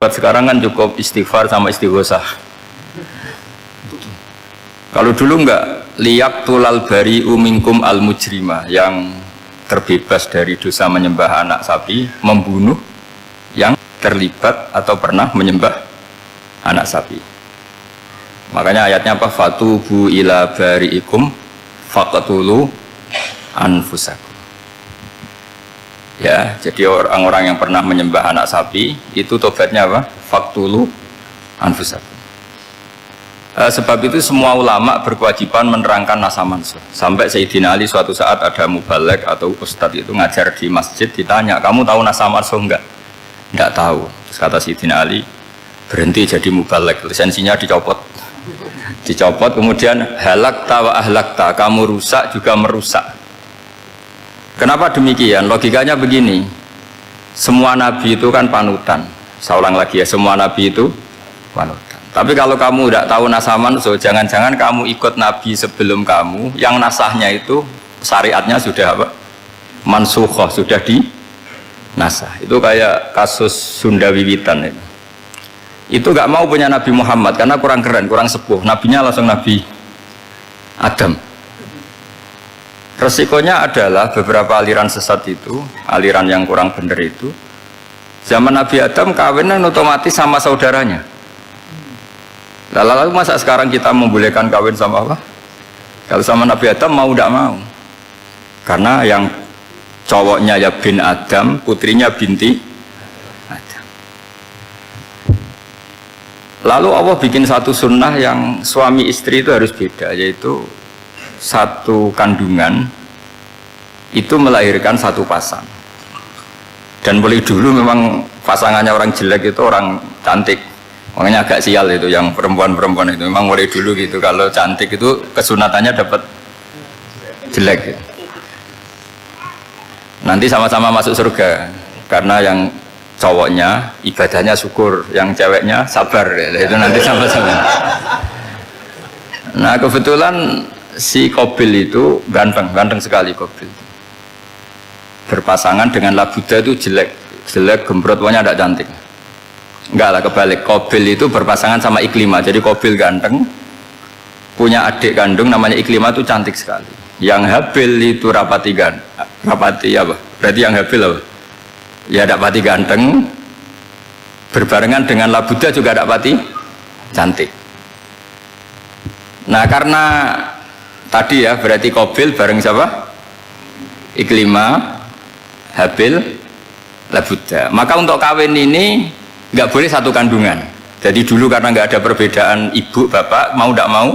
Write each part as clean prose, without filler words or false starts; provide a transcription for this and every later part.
Sekarang kan cukup istighfar sama istighosah. Kalau dulu enggak, liyak tulal bari umingkum al mujrima, yang terbebas dari dosa menyembah anak sapi, membunuh yang terlibat atau pernah menyembah anak sapi. Makanya ayatnya apa? Fatubu ila bari'ikum faqatulu anfusakum. Ya, jadi orang-orang yang pernah menyembah anak sapi itu tobatnya apa? Faqtulu anfusakum. Sebab itu semua ulama berkewajiban menerangkan nasa mansuh. Sampai Sayyidina Ali suatu saat ada mubalek atau ustadz itu ngajar di masjid, ditanya, kamu tahu nasa mansuh enggak? Enggak tahu. Terus kata Sayyidina Ali, berhenti jadi mubalek, lisensinya dicopot. Dicopot, kemudian halakta wa ahlakta, kamu rusak juga merusak. Kenapa demikian? Logikanya begini, semua nabi itu kan panutan. Saya ulang lagi ya, semua nabi itu panutan. Tapi kalau kamu tidak tahu nasaman, so jangan-jangan kamu ikut nabi sebelum kamu, yang nasahnya itu syariatnya sudah apa? Mansukhoh, sudah di nasah. Itu kayak kasus Sunda Wiwitan itu. Itu gak mau punya Nabi Muhammad karena kurang keren, kurang sepuh. Nabinya langsung Nabi Adam. Resikonya adalah beberapa aliran sesat itu, aliran yang kurang benar itu, zaman Nabi Adam kawinnya otomatis sama saudaranya. Lalu masa sekarang kita membolehkan kawin sama apa? Kalau sama Nabi Adam mau tidak mau, karena yang cowoknya ya bin Adam, putrinya binti Adam. Lalu Allah bikin satu sunnah yang suami istri itu harus beda, yaitu satu kandungan itu melahirkan satu pasang. Dan boleh dulu memang pasangannya orang jelek itu orang cantik, makanya agak sial itu yang perempuan-perempuan itu memang mulai dulu gitu, kalau cantik itu kesunatannya dapat jelek gitu. Nanti sama-sama masuk surga karena yang cowoknya ibadahnya syukur, yang ceweknya sabar ya. Itu nanti sama-sama. Nah kebetulan si Qabil itu ganteng sekali. Qabil berpasangan dengan Labuda itu jelek gembrot, pokoknya tidak cantik. Enggak lah, kebalik. Qabil itu berpasangan sama Iklimah. Jadi Qabil ganteng, punya adik kandung namanya Iklimah, itu cantik sekali. Yang Habil itu rapati apa? Berarti yang Habil apa? Ya dapati ganteng, berbarengan dengan Labuda juga dapati cantik. Nah karena tadi ya berarti Qabil bareng siapa? Iklimah, Habil, Labuda. Maka untuk kawin ini nggak boleh satu kandungan. Jadi dulu karena nggak ada perbedaan ibu bapak, mau tidak mau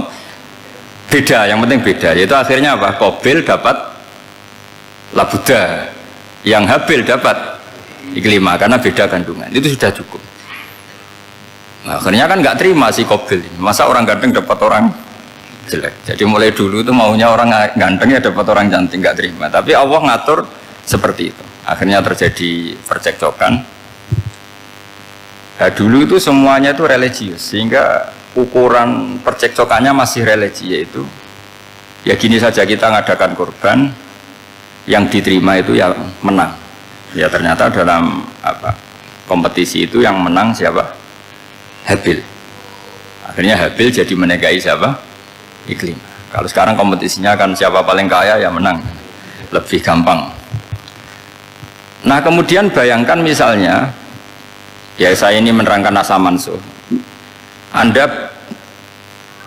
beda, yang penting beda. Yaitu akhirnya apa? Qabil dapat Labuda, yang Habil dapat Iklimah karena beda kandungan. Itu sudah cukup. Nah, akhirnya kan nggak terima si Qabil. Masa orang ganteng dapat orang jelek. Jadi mulai dulu itu maunya orang ganteng ya dapat orang cantik, nggak terima. Tapi Allah ngatur seperti itu. Akhirnya terjadi percekcokan. Nah, dulu itu semuanya itu religius, sehingga ukuran percekcokannya masih religi, yaitu ya gini saja, kita ngadakan kurban, yang diterima itu ya menang. Ya ternyata dalam kompetisi itu yang menang siapa? Habil. Akhirnya Habil jadi menikahi siapa? Iklimah. Kalau sekarang kompetisinya kan siapa paling kaya ya menang, lebih gampang. Nah kemudian bayangkan misalnya, ya saya ini menerangkan nasa mansuh.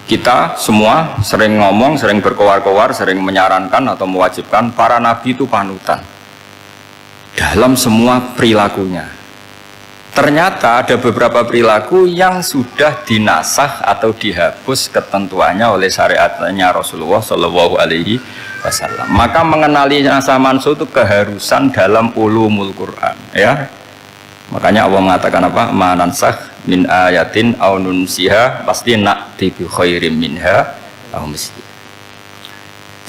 Kita semua sering ngomong, sering berkoar-koar, sering menyarankan atau mewajibkan para nabi itu panutan dalam semua perilakunya. Ternyata ada beberapa perilaku yang sudah dinasah atau dihapus ketentuannya oleh syariatnya Rasulullah Shallallahu Alaihi Wasallam. Maka mengenali nasa mansuh itu keharusan dalam ulumul Quran. Ya, makanya Allah mengatakan apa? Manansah min ayatin aw nunsiha pasti na'ti bi khairim minha aw misliha.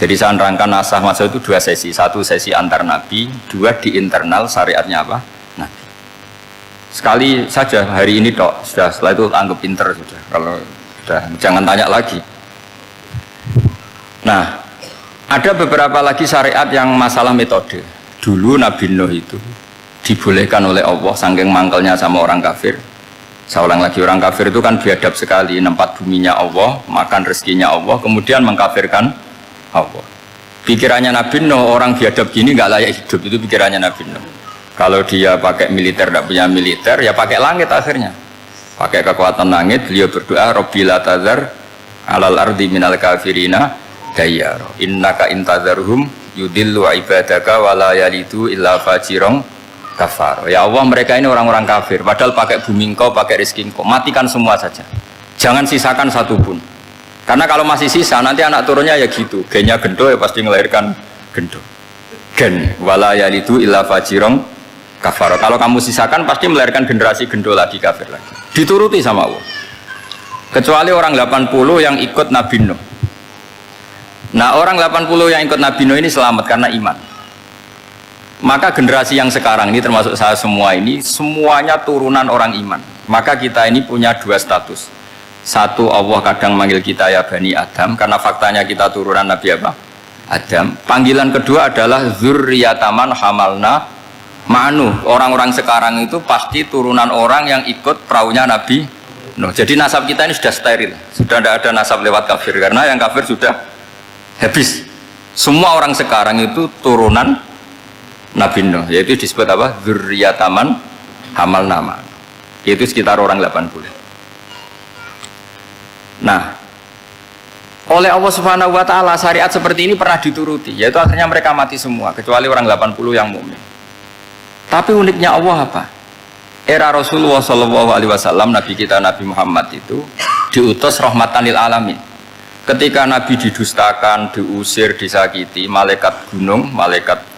Jadi saya nerangkan nasah mansuh itu dua sesi. Satu sesi antar nabi, dua di internal syariatnya apa? Nabi. Sekali saja hari ini tok, sudah, setelah itu anggap pinter sudah. Kalau sudah jangan tanya lagi. Nah, ada beberapa lagi syariat yang masalah metode. Dulu Nabi Nuh itu dibolehkan oleh Allah saking mangkelnya sama orang kafir Saya ulang lagi, orang kafir itu kan biadab sekali, nempat buminya Allah, makan rezekinya Allah, kemudian mengkafirkan Allah. Pikirannya Nabi Nuh, orang biadab gini nggak layak hidup, itu pikirannya Nabi Nuh. Kalau dia pakai militer, tidak punya militer, ya pakai langit akhirnya. Pakai kekuatan langit, beliau berdoa, Rabbi la tazar alal ardi minal kafirina dayyara. Innaka intazarhum yudillu ibadaka wa la yalidu illa fajirong kafar. Ya Allah, mereka ini orang-orang kafir, padahal pakai bumi engkau, pakai rezeki engkau, matikan semua saja, jangan sisakan satupun. Karena kalau masih sisa nanti anak turunnya ya gitu, gennya gendo ya pasti melahirkan gendo, gen wala yalidu illa fajirong kafar. Kalau kamu sisakan pasti melahirkan generasi gendo lagi, kafir lagi, dituruti sama Allah. Kecuali orang 80 yang ikut Nabi Nuh. Nah, orang 80 yang ikut Nabi Nuh ini selamat karena iman. Maka generasi yang sekarang ini termasuk saya semua ini semuanya turunan orang iman. Maka kita ini punya dua status. Satu, Allah kadang manggil kita ya Bani Adam, karena faktanya kita turunan Nabi apa? Adam. Panggilan kedua adalah zurriyataman hamalna ma'nu. Orang-orang sekarang itu pasti turunan orang yang ikut perahunya Nabi Nuh. Jadi nasab kita ini sudah steril, sudah tidak ada nasab lewat kafir, karena yang kafir sudah habis. Semua orang sekarang itu turunan Nabi Nuh, yaitu disebut apa? Zurriyataman hamal nama. Itu sekitar orang 80. Nah, oleh Allah Subhanahu wa taala syariat seperti ini pernah dituruti, yaitu akhirnya mereka mati semua kecuali orang 80 yang mukmin. Tapi uniknya Allah apa? Era Rasulullah Shallallahu alaihi wasallam, Nabi kita Nabi Muhammad itu diutus rahmatan lil alamin. Ketika Nabi didustakan, diusir, disakiti, malaikat gunung,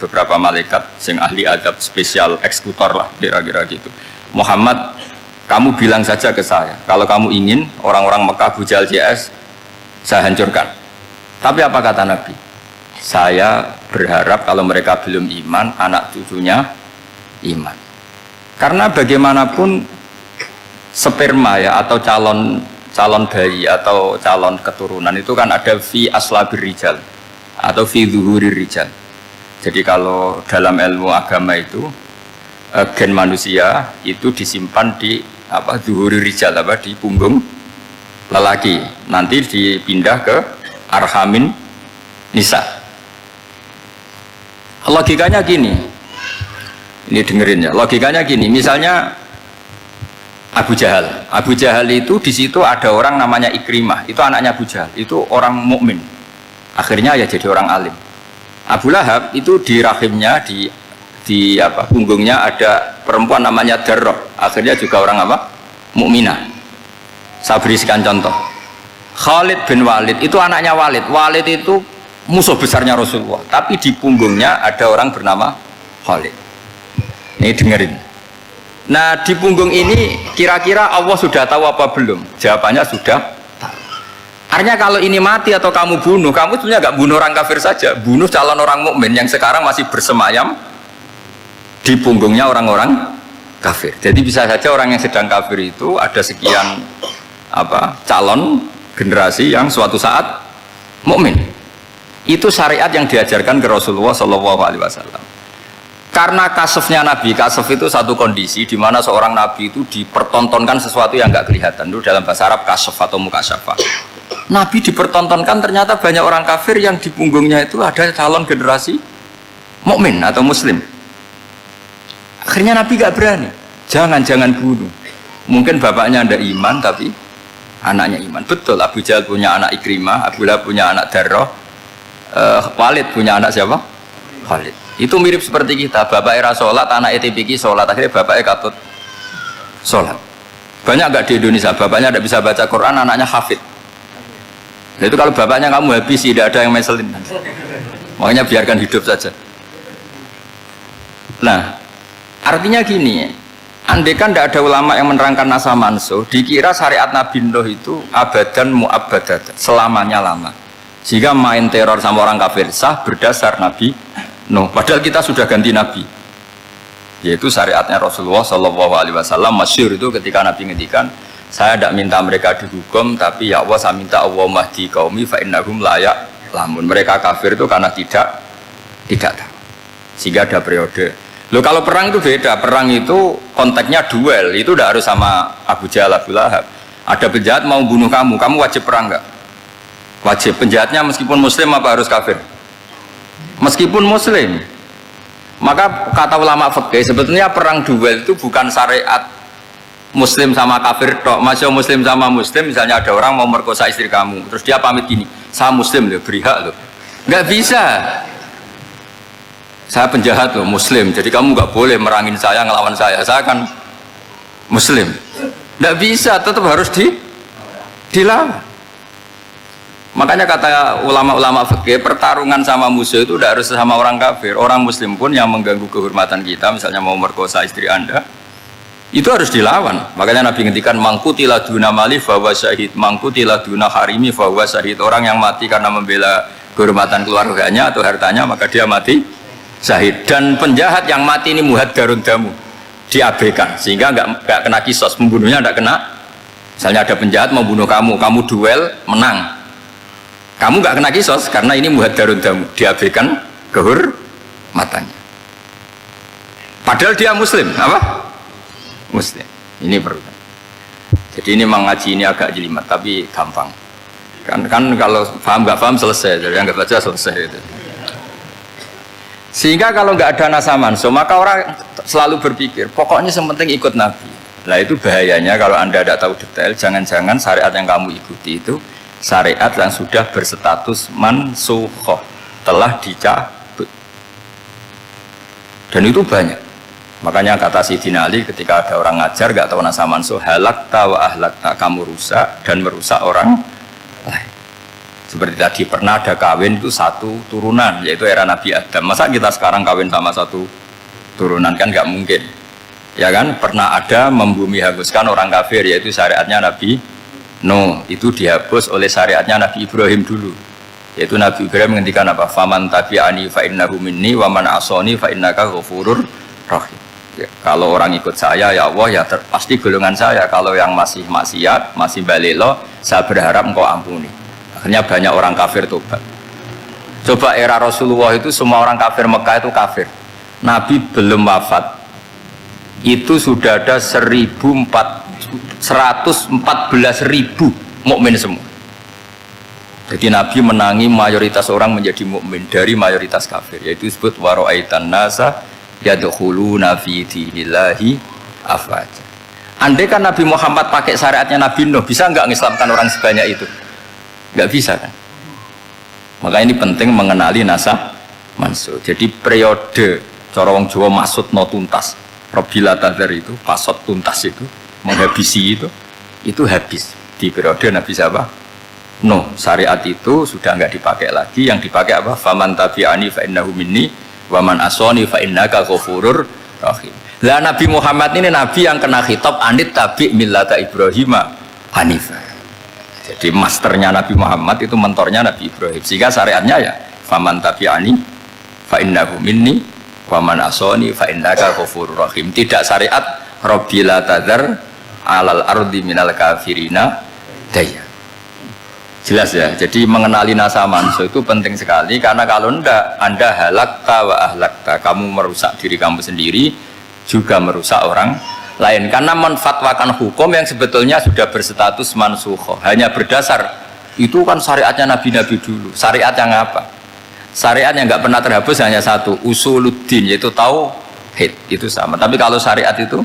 beberapa malaikat yang ahli adab spesial eksekutor lah kira-kira gitu. Muhammad, kamu bilang saja ke saya, kalau kamu ingin orang-orang Mekah Abu Jahal CS saya hancurkan. Tapi apa kata Nabi? Saya berharap kalau mereka belum iman, anak cucunya iman. Karena bagaimanapun sperma ya atau calon bayi atau calon keturunan itu kan ada fi aslabir rijal atau fi zuhurir rijal. Jadi kalau dalam ilmu agama itu gen manusia itu disimpan di apa zuhurir rijal, apa di punggung lelaki, nanti dipindah ke arhamin nisa. Logikanya gini, ini dengerin ya, logikanya gini, misalnya Abu Jahal itu di situ ada orang namanya Ikrimah, itu anaknya Abu Jahal, itu orang mukmin, akhirnya ya jadi orang alim. Abu Lahab itu di rahimnya di apa punggungnya ada perempuan namanya Darrah, akhirnya juga orang apa mukminah. Saya berikan contoh, Khalid bin Walid itu anaknya Walid itu musuh besarnya Rasulullah, tapi di punggungnya ada orang bernama Khalid. Ini dengerin. Nah, di punggung ini kira-kira Allah sudah tahu apa belum? Jawabannya sudah tahu. Artinya kalau ini mati atau kamu bunuh, kamu sebenarnya nggak bunuh orang kafir saja, bunuh calon orang mukmin yang sekarang masih bersemayam di punggungnya orang-orang kafir. Jadi bisa saja orang yang sedang kafir itu ada sekian calon generasi yang suatu saat mukmin. Itu syariat yang diajarkan ke Rasulullah Shallallahu alaihi wasallam. Karena kasofnya Nabi, kasof itu satu kondisi di mana seorang Nabi itu dipertontonkan sesuatu yang nggak kelihatan. Itu dalam bahasa Arab kasof atau mukasyafa. Nabi dipertontonkan ternyata banyak orang kafir yang di punggungnya itu ada calon generasi mukmin atau muslim. Akhirnya Nabi nggak berani. Jangan bunuh. Mungkin bapaknya ada iman tapi anaknya iman. Betul, Abu Jahal punya anak Ikrimah, Abu Lahab punya anak Darrah, Walid punya anak siapa? Khalid. Itu mirip seperti kita, bapak era sholat, anak ETPK sholat, akhirnya bapak katut sholat. Banyak nggak di Indonesia, bapaknya tidak bisa baca Quran, anaknya hafid. Nah, itu kalau bapaknya kamu habis, tidak ada yang meselin. Makanya biarkan hidup saja. Nah, artinya gini, andaikan tidak ada ulama yang menerangkan nasa mansuh, dikira syariat Nabi Nuh itu abadan mu'abbadat, selamanya lama. Sehingga main teror sama orang kafir sah berdasar Nabi Nuh, padahal kita sudah ganti Nabi, yaitu syariatnya Rasulullah Shallallahu alaihi wasallam. Masyhur itu ketika Nabi ngendikan, saya tidak minta mereka dihukum, tapi ya Allah saya minta Allah mahdi qaumi fa innahum la ya'lamun. Mereka kafir itu karena tidak tahu. Sehingga ada periode. Loh kalau perang itu beda, perang itu konteksnya duel, itu udah harus sama Abu Jahal, Abu Lahab. Ada penjahat mau bunuh kamu, kamu wajib perang nggak? Wajib. Penjahatnya meskipun muslim apa harus kafir? Meskipun muslim. Maka kata ulama fikih sebetulnya perang duel itu bukan syariat muslim sama kafir tok. Masih muslim sama muslim, misalnya ada orang mau merkosa istri kamu, terus dia pamit gini, saya muslim loh, beri hak loh. Nggak bisa. Saya penjahat loh, muslim, jadi kamu nggak boleh merangin saya, ngelawan saya kan muslim. Nggak bisa, tetap harus dilawan. Makanya kata ulama-ulama fikih, pertarungan sama musuh itu udah harus sama orang kafir. Orang muslim pun yang mengganggu kehormatan kita, misalnya mau merkosa istri Anda, itu harus dilawan. Makanya Nabi ngendikan mangkutila duna mali fahuwa syahid, mangkutila duna harimi fahuwa syahid. Orang yang mati karena membela kehormatan keluarganya atau hartanya, maka dia mati syahid. Dan penjahat yang mati ini muhaddarun damu, diabaikan sehingga nggak kena kisos, pembunuhnya nggak kena. Misalnya ada penjahat mau bunuh kamu, kamu duel menang, kamu nggak kena kisos karena ini muhaddarun damu, diabaikan kehormatannya. Padahal dia muslim, apa? Muslim. Ini perlu. Jadi ini mengaji ini agak jelimet tapi gampang. Kan kalau paham nggak paham selesai, jadi yang nggak baca selesai itu. Sehingga kalau nggak ada nasa mansuh, maka orang selalu berpikir pokoknya yang penting ikut Nabi. Nah itu bahayanya kalau Anda tidak tahu detail, jangan-jangan syariat yang kamu ikuti itu syariat yang sudah berstatus mansukhoh, telah dicabut. Dan itu banyak. Makanya kata Sayyidina Ali ketika ada orang ngajar nggak tahu nasa mansuh, halakta wa ahlakta, kamu rusak dan merusak orang lain. Seperti tadi pernah ada kawin itu satu turunan, yaitu era Nabi Adam. Masa kita sekarang kawin sama satu turunan, kan nggak mungkin. Ya kan, pernah ada membumi hanguskan orang kafir, yaitu syariatnya Nabi Nuh, itu dihapus oleh syariatnya Nabi Ibrahim dulu. Yaitu Nabi Ibrahim menghentikan apa? Faman tabi'ani fa innahu minni wa man asoni fa innaka ghafurur rahim. Ya, kalau orang ikut saya ya Allah ya pasti golongan saya. Kalau yang masih maksiat, masih balelo, saya berharap engkau ampuni. Akhirnya banyak orang kafir tobat. Coba era Rasulullah itu semua orang kafir Mekah itu kafir. Nabi belum wafat, itu sudah ada 114.000 mukmin semua. Jadi Nabi menangi mayoritas orang menjadi mukmin dari mayoritas kafir, yaitu disebut wara'aitan nasa yadkhuluna fi dinillahi afwaja. Andai kan Nabi Muhammad pakai syariatnya Nabi Nuh, bisa nggak mengislamkan orang sebanyak itu? Nggak bisa kan? Maka ini penting mengenali nasa mansuh. Jadi periode cara wong Jawa maksud no tuntas, Robila Tadhar itu pasot tuntas itu menghabisi itu habis di periode Nabi siapa? Nuh. Syariat itu sudah nggak dipakai lagi. Yang dipakai apa? Faman tabi'ani fa innahu minni wa man asoni fa innaka ghafurur rahim. Lah Nabi Muhammad ini nabi yang kena khitab anit tabi' millata Ibrahim hanifah. Jadi masternya Nabi Muhammad itu mentornya Nabi Ibrahim. Sehingga syariatnya ya faman tabi'ani fa innahu minni wa man asoni fa innaka ghafurur rahim. Tidak syariat Rabbila tadhar alal ardi minal kafirina daya. Jelas ya. Jadi mengenali nasa mansuh itu penting sekali, karena kalau enggak Anda halakta wa ahlakta, kamu merusak diri kamu sendiri juga merusak orang lain, karena menfatwakan hukum yang sebetulnya sudah berstatus mansukhoh hanya berdasar itu kan syariatnya nabi-nabi dulu. Syariat yang apa? Syariat yang nggak pernah terhapus hanya satu, usuluddin, yaitu tauhid, itu sama. Tapi kalau syariat itu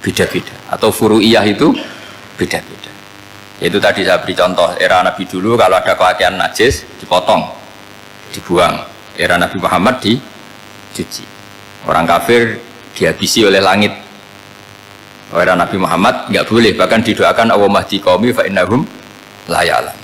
beda-beda, atau furu'iyah itu beda-beda. Itu tadi saya beri contoh, era Nabi dulu kalau ada pakaian najis dipotong, dibuang. Era Nabi Muhammad dicuci. Orang kafir dihabisi oleh langit. Era Nabi Muhammad nggak boleh, bahkan didoakan Allahumma hdi qaumi fa innahum la ya'lamun.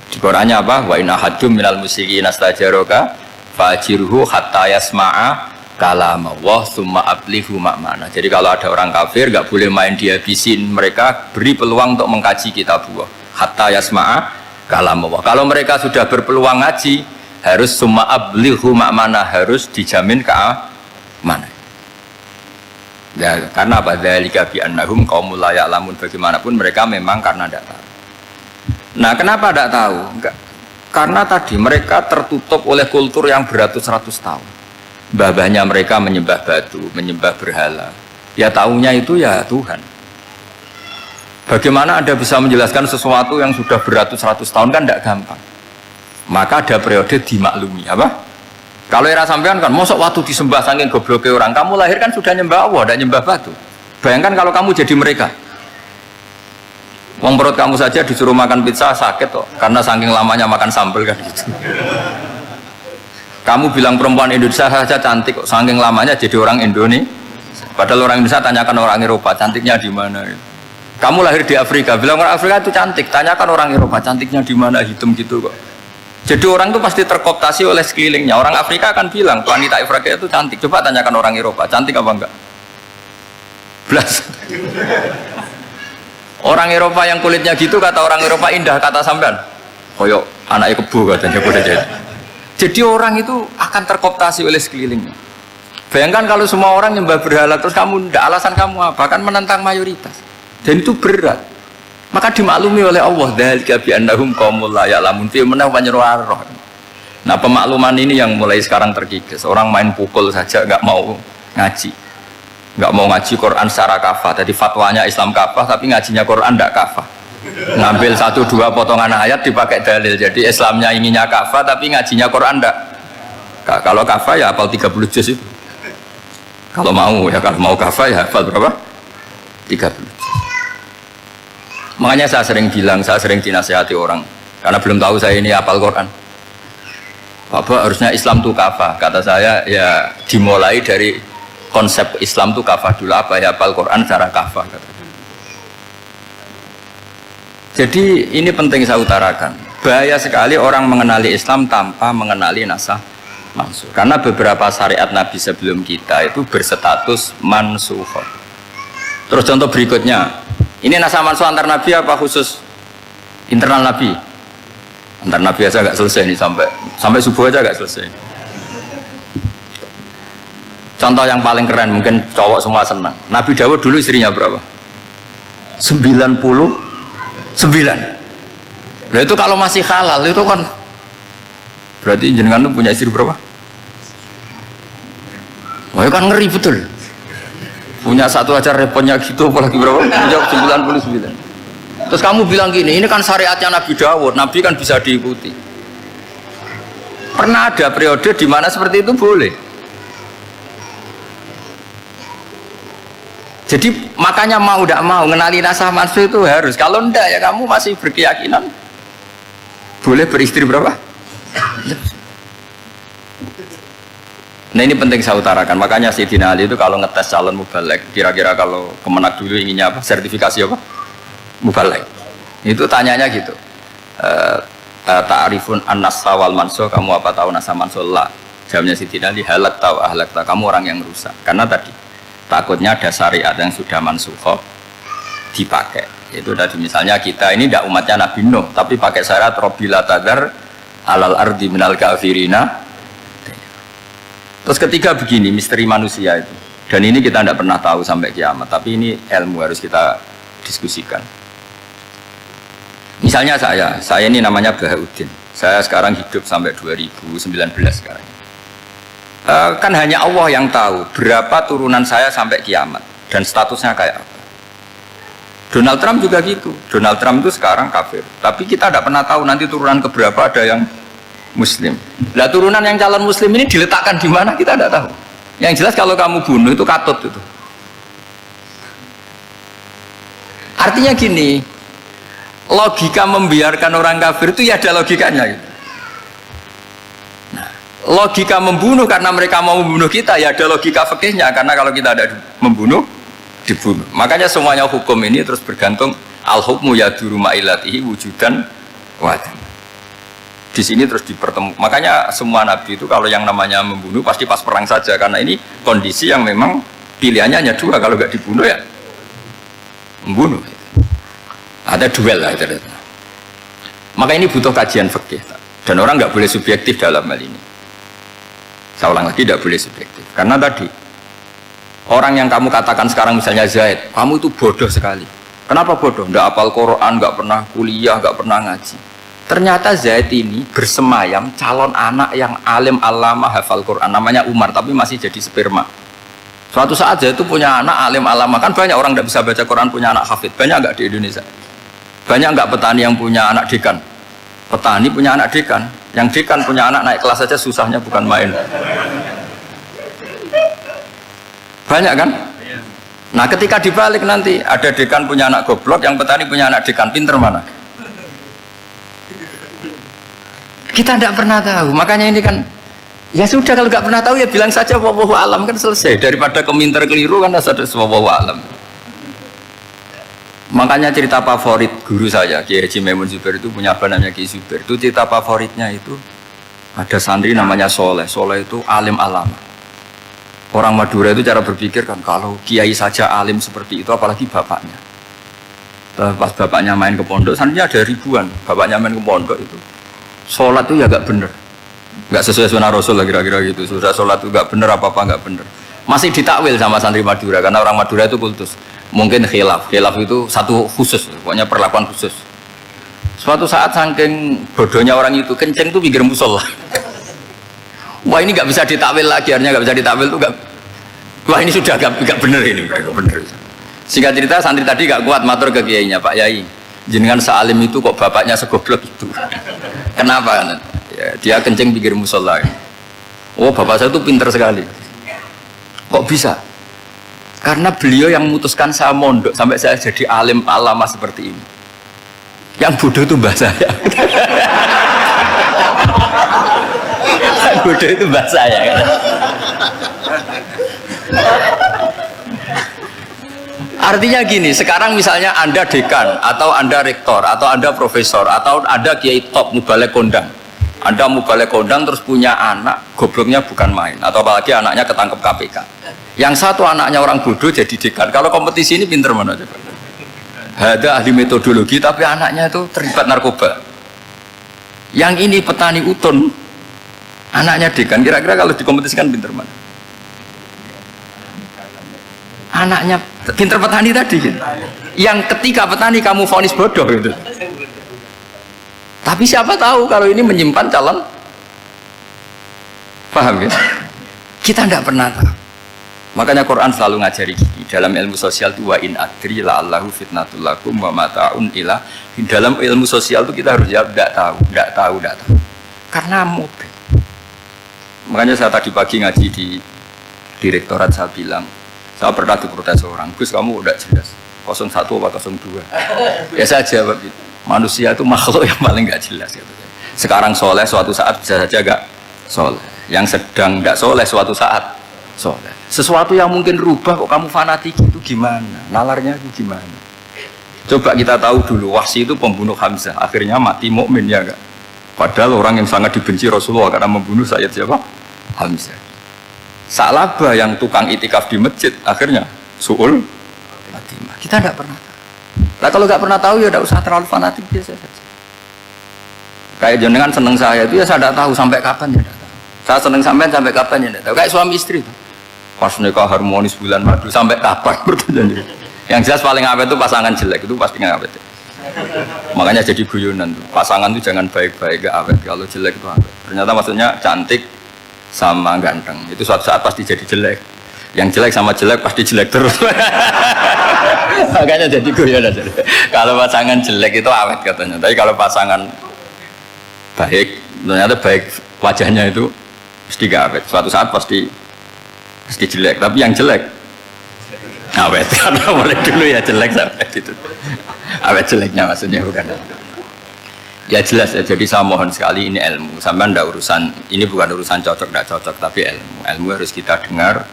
Di Qur'annya apa? Wa in ahadum minal musyrikin astajaraka fa'jirhu hatta yasma'a kalam Allah summa ablihu makmana. Jadi kalau ada orang kafir nggak boleh main dihabisin, mereka beri peluang untuk mengkaji kitab Allah hatta yasma'a kalam Allah. Kalau mereka sudah berpeluang ngaji, harus summa ablihu makmana, harus dijamin keamanan. Ya, karena apa? Dzalika bi annahum qaumul la ya'lamun. Bagaimanapun mereka memang karena tidak tahu. Nah, kenapa tidak tahu? Enggak. Karena tadi mereka tertutup oleh kultur yang beratus-ratus tahun. Mbah-mbahnya mereka menyembah batu, menyembah berhala. Ya taunya itu ya Tuhan. Bagaimana Anda bisa menjelaskan sesuatu yang sudah beratus-ratus tahun kan tidak gampang. Maka ada periode dimaklumi, apa? Kalau era sampean kan, mosok waktu disembah saking gobloknya orang, kamu lahir kan sudah nyembah Allah, tidak nyembah batu. Bayangkan kalau kamu jadi mereka. Wong perut kamu saja disuruh makan pizza sakit kok, karena saking lamanya makan sambal kan gitu. Kamu bilang perempuan Indonesia saja cantik kok, saking lamanya jadi orang Indonesia. Padahal orang Indonesia tanyakan orang Eropa, cantiknya di mana? Kamu lahir di Afrika, bilang orang Afrika itu cantik, tanyakan orang Eropa, cantiknya di mana? Hitam gitu kok. Jadi orang itu pasti terkooptasi oleh sekelilingnya. Orang Afrika akan bilang wanita Afrika itu cantik. Coba tanyakan orang Eropa, cantik apa enggak? Belas. Orang Eropa yang kulitnya gitu kata orang Eropa indah, kata sampean. Koyok anaknya kebo katanya boleh jadi. Jadi orang itu akan terkooptasi oleh sekelilingnya. Bayangkan kalau semua orang nyembah berhala terus kamu ndak, alasan kamu apa? Kan menentang mayoritas. Dan itu berat. Maka dimaklumi oleh Allah, dzalika bi annahum qaumul la ya'lamun fi manah panyeruarah. Nah, pemakluman ini yang mulai sekarang terkikis. Orang main pukul saja nggak mau ngaji. Nggak mau ngaji Quran secara kafah. Jadi fatwanya Islam kafah tapi ngajinya Quran enggak kafah. Ngambil 1-2 potongan ayat dipakai dalil. Jadi Islamnya inginnya kafah tapi ngajinya Quran enggak. Kalau kafah ya hafal 30 juz itu. Kalau mau ya, kalau mau kafah ya hafal berapa? 30. Makanya saya sering bilang, saya sering dinasihati orang karena belum tahu saya ini hafal Quran. Bapak harusnya Islam itu kafah. Kata saya ya dimulai dari konsep Islam itu kafah dulu, apa ya hafal Quran secara kafah. Jadi ini penting saya utarakan. Bahaya sekali orang mengenali Islam tanpa mengenali nasah mansukh. Karena beberapa syariat Nabi sebelum kita itu berstatus mansukh. Terus contoh berikutnya. Ini nasah mansukh antar Nabi apa khusus internal Nabi? Antar Nabi aja nggak selesai nih sampai subuh aja nggak selesai. Contoh yang paling keren mungkin cowok semua senang. Nabi Dawud dulu istrinya berapa? 99. Nah itu kalau masih halal itu kan berarti jenengan tuh punya istri berapa? Wah itu kan ngeri betul. Punya satu aja repotnya gitu, apalagi berapa? Punya 99. Terus kamu bilang gini, ini kan syariatnya Nabi Dawud, Nabi kan bisa diikuti. Pernah ada periode di mana seperti itu boleh. Jadi makanya mau tidak mau mengenali nasah mansukh itu harus. Kalau enggak ya kamu masih berkeyakinan boleh beristri berapa? Nah ini penting saya utarakan. Makanya Sayyidina Ali itu kalau ngetes calon mubalek, kira-kira kalau Kemenak dulu inginnya apa? Sertifikasi apa? Mubalek. Itu tanyanya gitu. Ta'rifun an-nassa wal mansukh, kamu apa tahu nasah mansukh? La. Jawabnya Sayyidina Ali, halak tahu ahlak tahu. Kamu orang yang rusak. Karena tadi takutnya ada syariat yang sudah mansukh dipakai. Itu tadi misalnya kita ini tidak umatnya Nabi Nuh, tapi pakai syarat Robbila tadar alal ardi minal kafirina. Terus ketiga begini, misteri manusia itu. Dan ini kita tidak pernah tahu sampai kiamat. Tapi ini ilmu harus kita diskusikan. Misalnya saya ini namanya Bahauddin. Saya sekarang hidup sampai 2019 sekarang. Kan hanya Allah yang tahu berapa turunan saya sampai kiamat. Dan statusnya kayak apa. Donald Trump juga gitu. Donald Trump itu sekarang kafir. Tapi kita tidak pernah tahu nanti turunan keberapa ada yang Muslim. Lah turunan yang calon Muslim ini diletakkan di mana kita tidak tahu. Yang jelas kalau kamu bunuh itu katut itu. Artinya gini, logika membiarkan orang kafir itu ya ada logikanya. Gitu. Nah, logika membunuh karena mereka mau membunuh kita ya ada logika fikihnya karena kalau kita ada membunuh dibunuh. Makanya semuanya hukum ini terus bergantung al-hukmu yaduru ma'ilatihi wujudan wadan. Di sini terus dipertemukan. Makanya semua nabi itu kalau yang namanya membunuh pasti pas perang saja karena ini kondisi yang memang pilihannya hanya dua, kalau nggak dibunuh ya membunuh. Ada duel lah itu. Maka ini butuh kajian fikih dan orang nggak boleh subjektif dalam hal ini. Saya ulang lagi, tidak boleh subjektif karena tadi orang yang kamu katakan sekarang misalnya Zaid, kamu itu bodoh sekali. Kenapa bodoh? Nggak hafal Quran, nggak pernah kuliah, nggak pernah ngaji. Ternyata Zaid ini bersemayam calon anak yang alim alama hafal Quran, namanya Umar, tapi masih jadi sperma. Suatu saat Zaid itu punya anak alim alama, kan banyak orang tidak bisa baca Quran punya anak hafid, banyak nggak di Indonesia? Banyak nggak petani yang punya anak dekan? Petani punya anak dekan, yang dekan punya anak naik kelas saja susahnya bukan main. Banyak kan? Nah ketika dibalik nanti ada dekan punya anak goblok, yang petani punya anak dekan, pinter mana? Kita tidak pernah tahu, makanya ini kan ya sudah, kalau nggak pernah tahu ya bilang saja wallahu alam, kan selesai, daripada keminter keliru kan ada wallahu alam. Makanya cerita favorit guru saya Kiai Haji Maimun Zubair itu punya apa namanya Kiai Zubair, itu cerita favoritnya itu ada santri namanya Soleh. Soleh itu alim alama. Orang Madura itu cara berpikir kan kalau kiai saja alim seperti itu apalagi bapaknya. Pas bapaknya main ke pondok, santrinya ada ribuan, bapaknya main ke pondok itu sholat itu ya gak bener, gak sesuai sunnah Rasul lah kira-kira gitu. Sudah sholat itu gak bener, apa-apa gak bener, masih ditakwil sama santri Madura, karena orang Madura itu kultus mungkin khilaf itu satu khusus, pokoknya perlakuan khusus. Suatu saat saking bodohnya orang itu kenceng tuh pinggir musola. Wah ini gak bisa ditakwil lagi, akhirnya gak bisa ditakwil tuh gak, wah ini sudah gak bener, ini gak bener. Singkat cerita santri tadi gak kuat matur ke kiainya, Pak Yai jenengan sealim itu kok bapaknya segoblok itu. Kenapa? Ya, dia kencing pinggir musola. Oh bapak saya itu pinter sekali. Kok bisa? Karena beliau yang memutuskan saya mondok sampai saya jadi alim alama seperti ini. Yang bodoh itu mbah saya. Yang bodoh itu mbah saya. Artinya gini, sekarang misalnya Anda dekan, atau Anda rektor, atau Anda profesor, atau Anda kiai top mubalek kondang. Anda mubalek kondang terus punya anak, gobloknya bukan main, atau apalagi anaknya ketangkep KPK. Yang satu anaknya orang bodoh jadi dekan. Kalau kompetisi ini pinter mana coba? Ada ahli metodologi tapi anaknya itu terlibat narkoba. Yang ini petani utun, anaknya dekan. Kira-kira kalau dikompetisikan pinter mana? Anaknya pinter petani tadi gitu. Yang ketika petani kamu vonis bodoh gitu. Tapi siapa tahu kalau ini menyimpan calon, paham ya? Kita tidak pernah tahu. Makanya Quran selalu ngajari dalam ilmu sosial itu wa in adri la'allahu fitnatul lakum wa mata'un ila. Dalam ilmu sosial itu kita harus jawab tidak tahu. Karena mobil. Makanya saya tadi pagi ngaji di direktorat, saya bilang, saya pernah diprotes orang, Gus kamu udah jelas 01 apa 02. Ya saya jawab gitu, manusia itu makhluk yang paling gak jelas gitu. Sekarang soleh, suatu saat bisa saja gak soleh. Yang sedang gak soleh, suatu saat soleh. Sesuatu yang mungkin rubah kok kamu fanatik itu gimana? Nalarnya itu gimana? Coba kita tahu dulu, Wahsy itu pembunuh Hamzah, akhirnya mati mukmin ya gak? Padahal orang yang sangat dibenci Rasulullah karena membunuh Sayyid siapa? Hamzah. Sa'labah yang tukang itikaf di masjid akhirnya su'ul khatimah. Kita tidak pernah tahu. Nah kalau nggak pernah tahu ya tidak usah terlalu fanatik, biasa saja. Kayak jenengan seneng saya itu ya saya tidak tahu sampai kapan ya tidak tahu. Saya seneng sampai kapan ya tidak tahu. Kayak suami istri itu. Pas nikah harmonis bulan madu sampai kapan berjanji. Yang jelas paling awet itu pasangan jelek itu pasti nggak awet. Makanya jadi guyonan tuh. Pasangan itu jangan baik-baik gak awet. Kalau jelek itu awet. Ternyata maksudnya cantik sama ganteng itu suatu saat pasti jadi jelek. Yang jelek sama jelek pasti jelek terus. Makanya jadi guyonan. Kalau pasangan jelek itu awet katanya, tapi kalau pasangan baik ternyata baik wajahnya itu pasti gak awet. Suatu saat pasti jelek. Tapi yang jelek awet. Karena mulai dulu ya jelek sampai gitu. Awet jeleknya maksudnya bukan. Ya jelas ya, jadi saya mohon sekali ini ilmu. Sampai ndak urusan, ini bukan urusan cocok ndak cocok, tapi ilmu. Ilmu harus kita dengar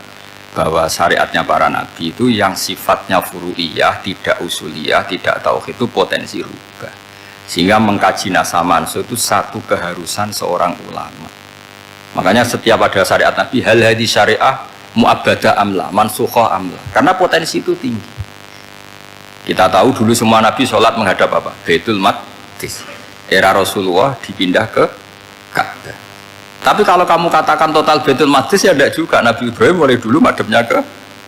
bahwa syariatnya para nabi itu yang sifatnya furu'iyah, tidak usuliyah, tidak tauhid itu potensi rubah. Sehingga mengkaji nasah mansuh itu satu keharusan seorang ulama. Makanya setiap ada syariat nabi, hal hadhi syariah mu'abbadah amla, mansukhah amla. Karena potensi itu tinggi. Kita tahu dulu semua nabi sholat menghadap apa? Baitul Maqdis. Era Rasulullah dipindah ke Ka'bah. Tapi kalau kamu katakan total Baitul Maqdis ya tidak juga. Nabi Ibrahim mulai dulu madhabnya ke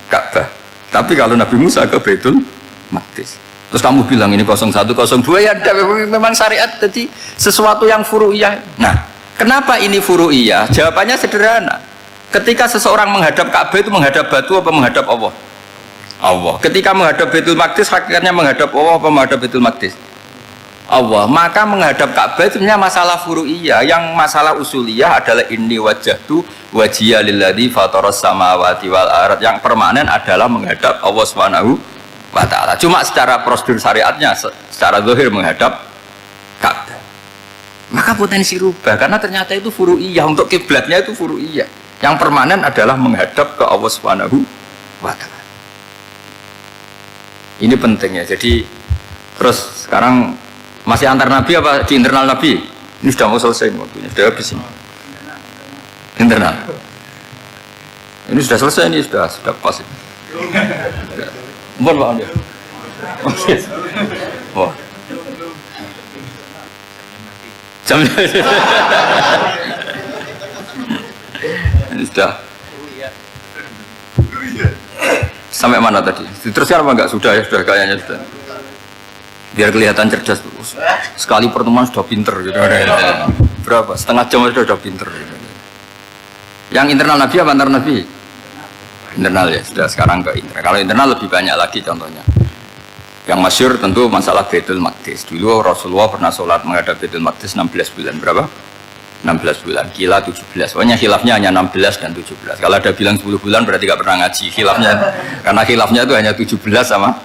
Ka'bah. Tapi kalau Nabi Musa ke Baitul Maqdis. Terus kamu bilang ini 01, 02 ya ada, memang syariat jadi sesuatu yang furu'iyah. Nah, kenapa ini furu'iyah? Jawabannya sederhana. Ketika seseorang menghadap Ka'bah itu menghadap batu apa menghadap Allah? Allah. Ketika menghadap Baitul Maqdis hakikatnya menghadap Allah apa menghadap Baitul Maqdis? Allah. Maka menghadap Ka'bah itu sebenarnya masalah furu'iyah. Yang masalah usuliyah adalah inni wajjahtu wajhiya lilladzi fataras samawati wal ardh. Yang permanen adalah menghadap Allah Subhanahu wa ta'ala. Cuma secara prosedur syariatnya secara zahir menghadap Ka'bah. Maka potensi rubah karena ternyata itu furu'iyah, untuk kiblatnya itu furu'iyah. Yang permanen adalah menghadap ke Allah Subhanahu wa ta'ala. Ini pentingnya. Jadi terus sekarang masih antar nabi apa di internal nabi? Ini sudah mau selesai waktunya, sudah habis ini. Internal. Ini sudah selesai, ini sudah pas ini. Mohon Pak Andi. Wah. Jam ini sudah. Sampai mana tadi? Diteruskan apa enggak? Sudah ya, sudah kayaknya sudah. Biar kelihatan cerdas. Sekali pertemuan sudah pinter gitu. Berapa? Setengah jam sudah pinter. Yang internal nabi apa antar nabi? Internal ya, sudah sekarang ke internal. Kalau internal lebih banyak lagi contohnya. Yang masyhur tentu masalah Baitul Maqdis. Dulu Rasulullah pernah sholat menghadap Baitul Maqdis 16 bulan. Berapa? 16 bulan. Kila 17. Pokoknya khilafnya hanya 16 dan 17. Kalau ada bilang 10 bulan berarti gak pernah ngaji khilafnya. Karena khilafnya itu hanya 17 sama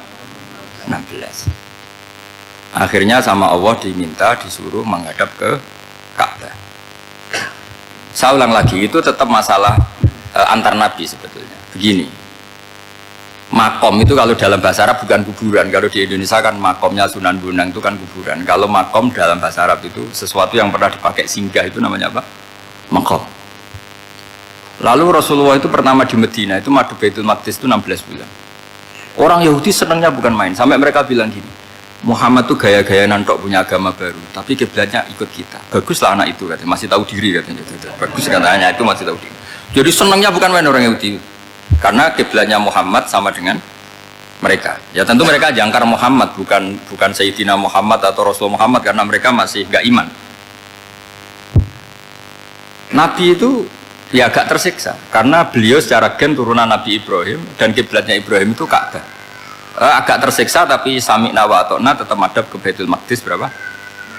16. Akhirnya sama Allah diminta disuruh menghadap ke Ka'bah. Saya ulang lagi, itu tetap masalah antar nabi sebetulnya. Begini, makom itu kalau dalam bahasa Arab bukan kuburan. Kalau di Indonesia kan makomnya Sunan Bonang itu kan kuburan. Kalau makom dalam bahasa Arab itu sesuatu yang pernah dipakai singgah, itu namanya apa? Makom. Lalu Rasulullah itu pertama di Medina itu madhab Baitul Maqdis itu 16 bulan. Orang Yahudi senangnya bukan main, sampai mereka bilang gini, Muhammad tuh gaya-gaya nantok punya agama baru, tapi kiblatnya ikut kita. Baguslah anak itu katanya, masih tahu diri katanya. Bagus katanya itu masih tahu diri. Jadi senangnya bukan main orang Yahudi, karena kiblatnya Muhammad sama dengan mereka. Ya tentu mereka jangkar Muhammad, bukan Sayyidina Muhammad atau Rasul Muhammad, karena mereka masih gak iman. Nabi itu ya agak tersiksa, karena beliau secara gen turunan Nabi Ibrahim dan kiblatnya Ibrahim itu Ka'bah. Agak tersiksa tapi sami'na wa ata'na tetap madhab ke Baitul Maqdis berapa?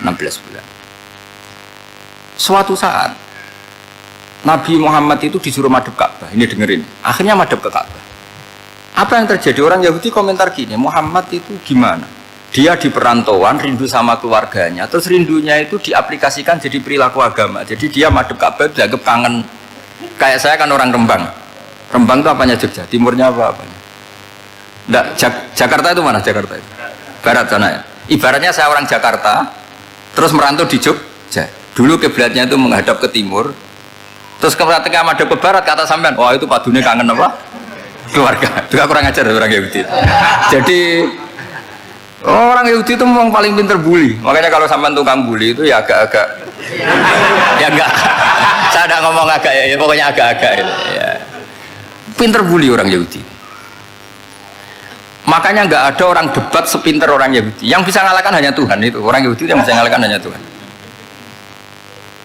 16 bulan. Suatu saat Nabi Muhammad itu disuruh madhab Ka'bah. Ini dengerin. Akhirnya madhab ke Ka'bah. Apa yang terjadi? Orang Yahudi komentar gini, Muhammad itu gimana? Dia di perantauan, rindu sama keluarganya. Terus rindunya itu diaplikasikan jadi perilaku agama. Jadi dia madhab Ka'bah dianggap kangen. Kayak saya kan orang Rembang. Rembang itu apanya Jogja? Timurnya apanya? Enggak, Jakarta itu mana Jakarta itu? Barat sana ya. Ibaratnya saya orang Jakarta, terus merantau di Jogja. Dulu kiblatnya itu menghadap ke timur. Terus ketika madhab ke barat, kata sampean, wah itu padunya kangen apa? Keluarga. Itu kurang ajar orang Yahudi. Jadi orang Yahudi itu memang paling pinter bully. Makanya kalau sampean tukang bully itu ya agak-agak ya enggak. Saya tidak ngomong agak ya, pokoknya agak-agak ya. Pinter bully orang Yahudi. Makanya nggak ada orang debat sepinter orang Yahudi. Yang bisa ngalahkan hanya Tuhan itu. Orang Yahudi yang bisa ngalahkan hanya Tuhan.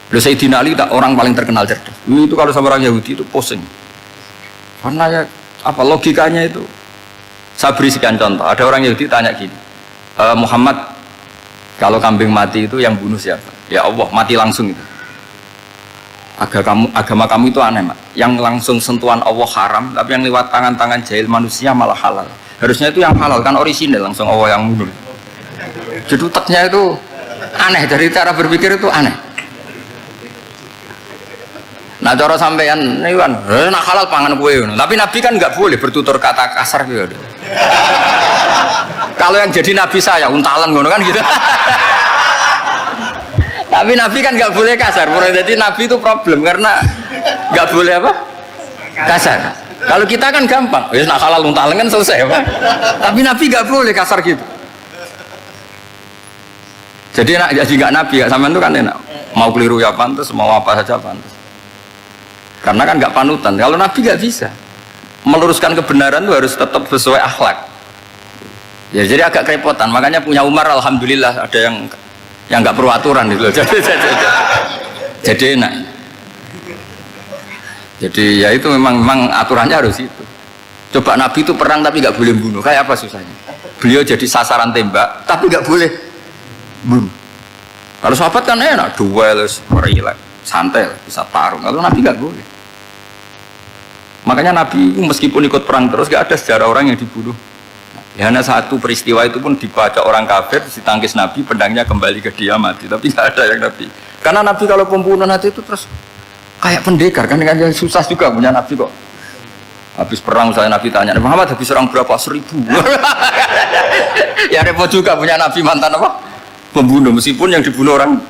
Loh Sayyidina Ali tak orang paling terkenal cerdas. Itu kalau sama orang Yahudi itu pusing. Karena ya apa logikanya itu? Saya beri sekian contoh. Ada orang Yahudi tanya gini, Muhammad, kalau kambing mati itu yang bunuh siapa? Ya Allah, mati langsung itu. Agama kamu itu aneh, Mak. Yang langsung sentuhan Allah haram, tapi yang lewat tangan-tangan jahil manusia malah halal. Harusnya itu yang halal, kan orisinal, langsung Allah yang bunuh. Jadi utaknya itu aneh, dari cara berpikir itu aneh. Nah cara sampean nih kan, nak halal pangan kue, tapi Nabi kan nggak boleh bertutur kata kasar gitu. Kalau yang jadi Nabi saya untalan ngono kan gitu. Tapi Nabi kan nggak boleh kasar. Jadi Nabi itu problem karena nggak boleh apa? Kasar. Kalau kita kan gampang, ya nak halal untalan kan selesai apa? Tapi Nabi nggak boleh kasar gitu. Jadi jadi nggak Nabi, nggak sampean itu kan enak. Mau keliru ya pantas, mau apa saja pantas. Karena kan nggak panutan. Kalau Nabi nggak bisa meluruskan kebenaran itu harus tetap sesuai akhlak. Ya jadi agak kerepotan. Makanya punya Umar alhamdulillah ada yang nggak perlu aturan gitu. Jadi enak. Jadi ya itu memang aturannya harus itu. Coba Nabi itu perang tapi nggak boleh bunuh. Kayak apa susahnya? Beliau jadi sasaran tembak tapi nggak boleh bunuh. Kalau sahabat kan enak, duel, relax, santai, bisa tarung. Kalau Nabi nggak boleh. Makanya Nabi meskipun ikut perang terus nggak ada sejarah orang yang dibunuh. Ya, hanya satu peristiwa itu pun dibaca orang kafir, ditangkis Nabi, pedangnya kembali ke dia mati. Tapi nggak ada yang Nabi. Karena Nabi kalau pembunuh nanti itu terus kayak pendekar kan, yang susah juga punya Nabi kok. Habis perang saya Nabi tanya, Muhammad habis serang berapa? 1000. Ya repot juga punya Nabi mantan apa? Pembunuh, meskipun yang dibunuh orang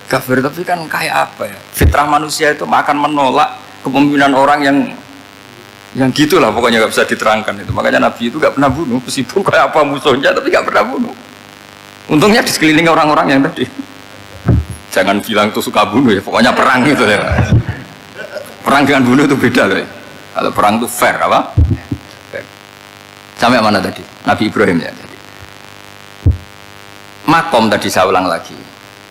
kafir, tapi kan kayak apa ya? Fitrah manusia itu akan menolak kepemimpinan orang yang gitulah pokoknya nggak bisa diterangkan itu. Makanya Nabi itu nggak pernah bunuh, meskipun kayak apa musuhnya, tapi nggak pernah bunuh. Untungnya di sekeliling orang-orang yang tadi. Jangan bilang itu suka bunuh ya, pokoknya perang gitu ya. Perang dengan bunuh itu beda loh. Ya. Kalau perang itu fair apa? Fair. Sampai mana tadi? Nabi Ibrahim ya. Makom tadi saya ulang lagi.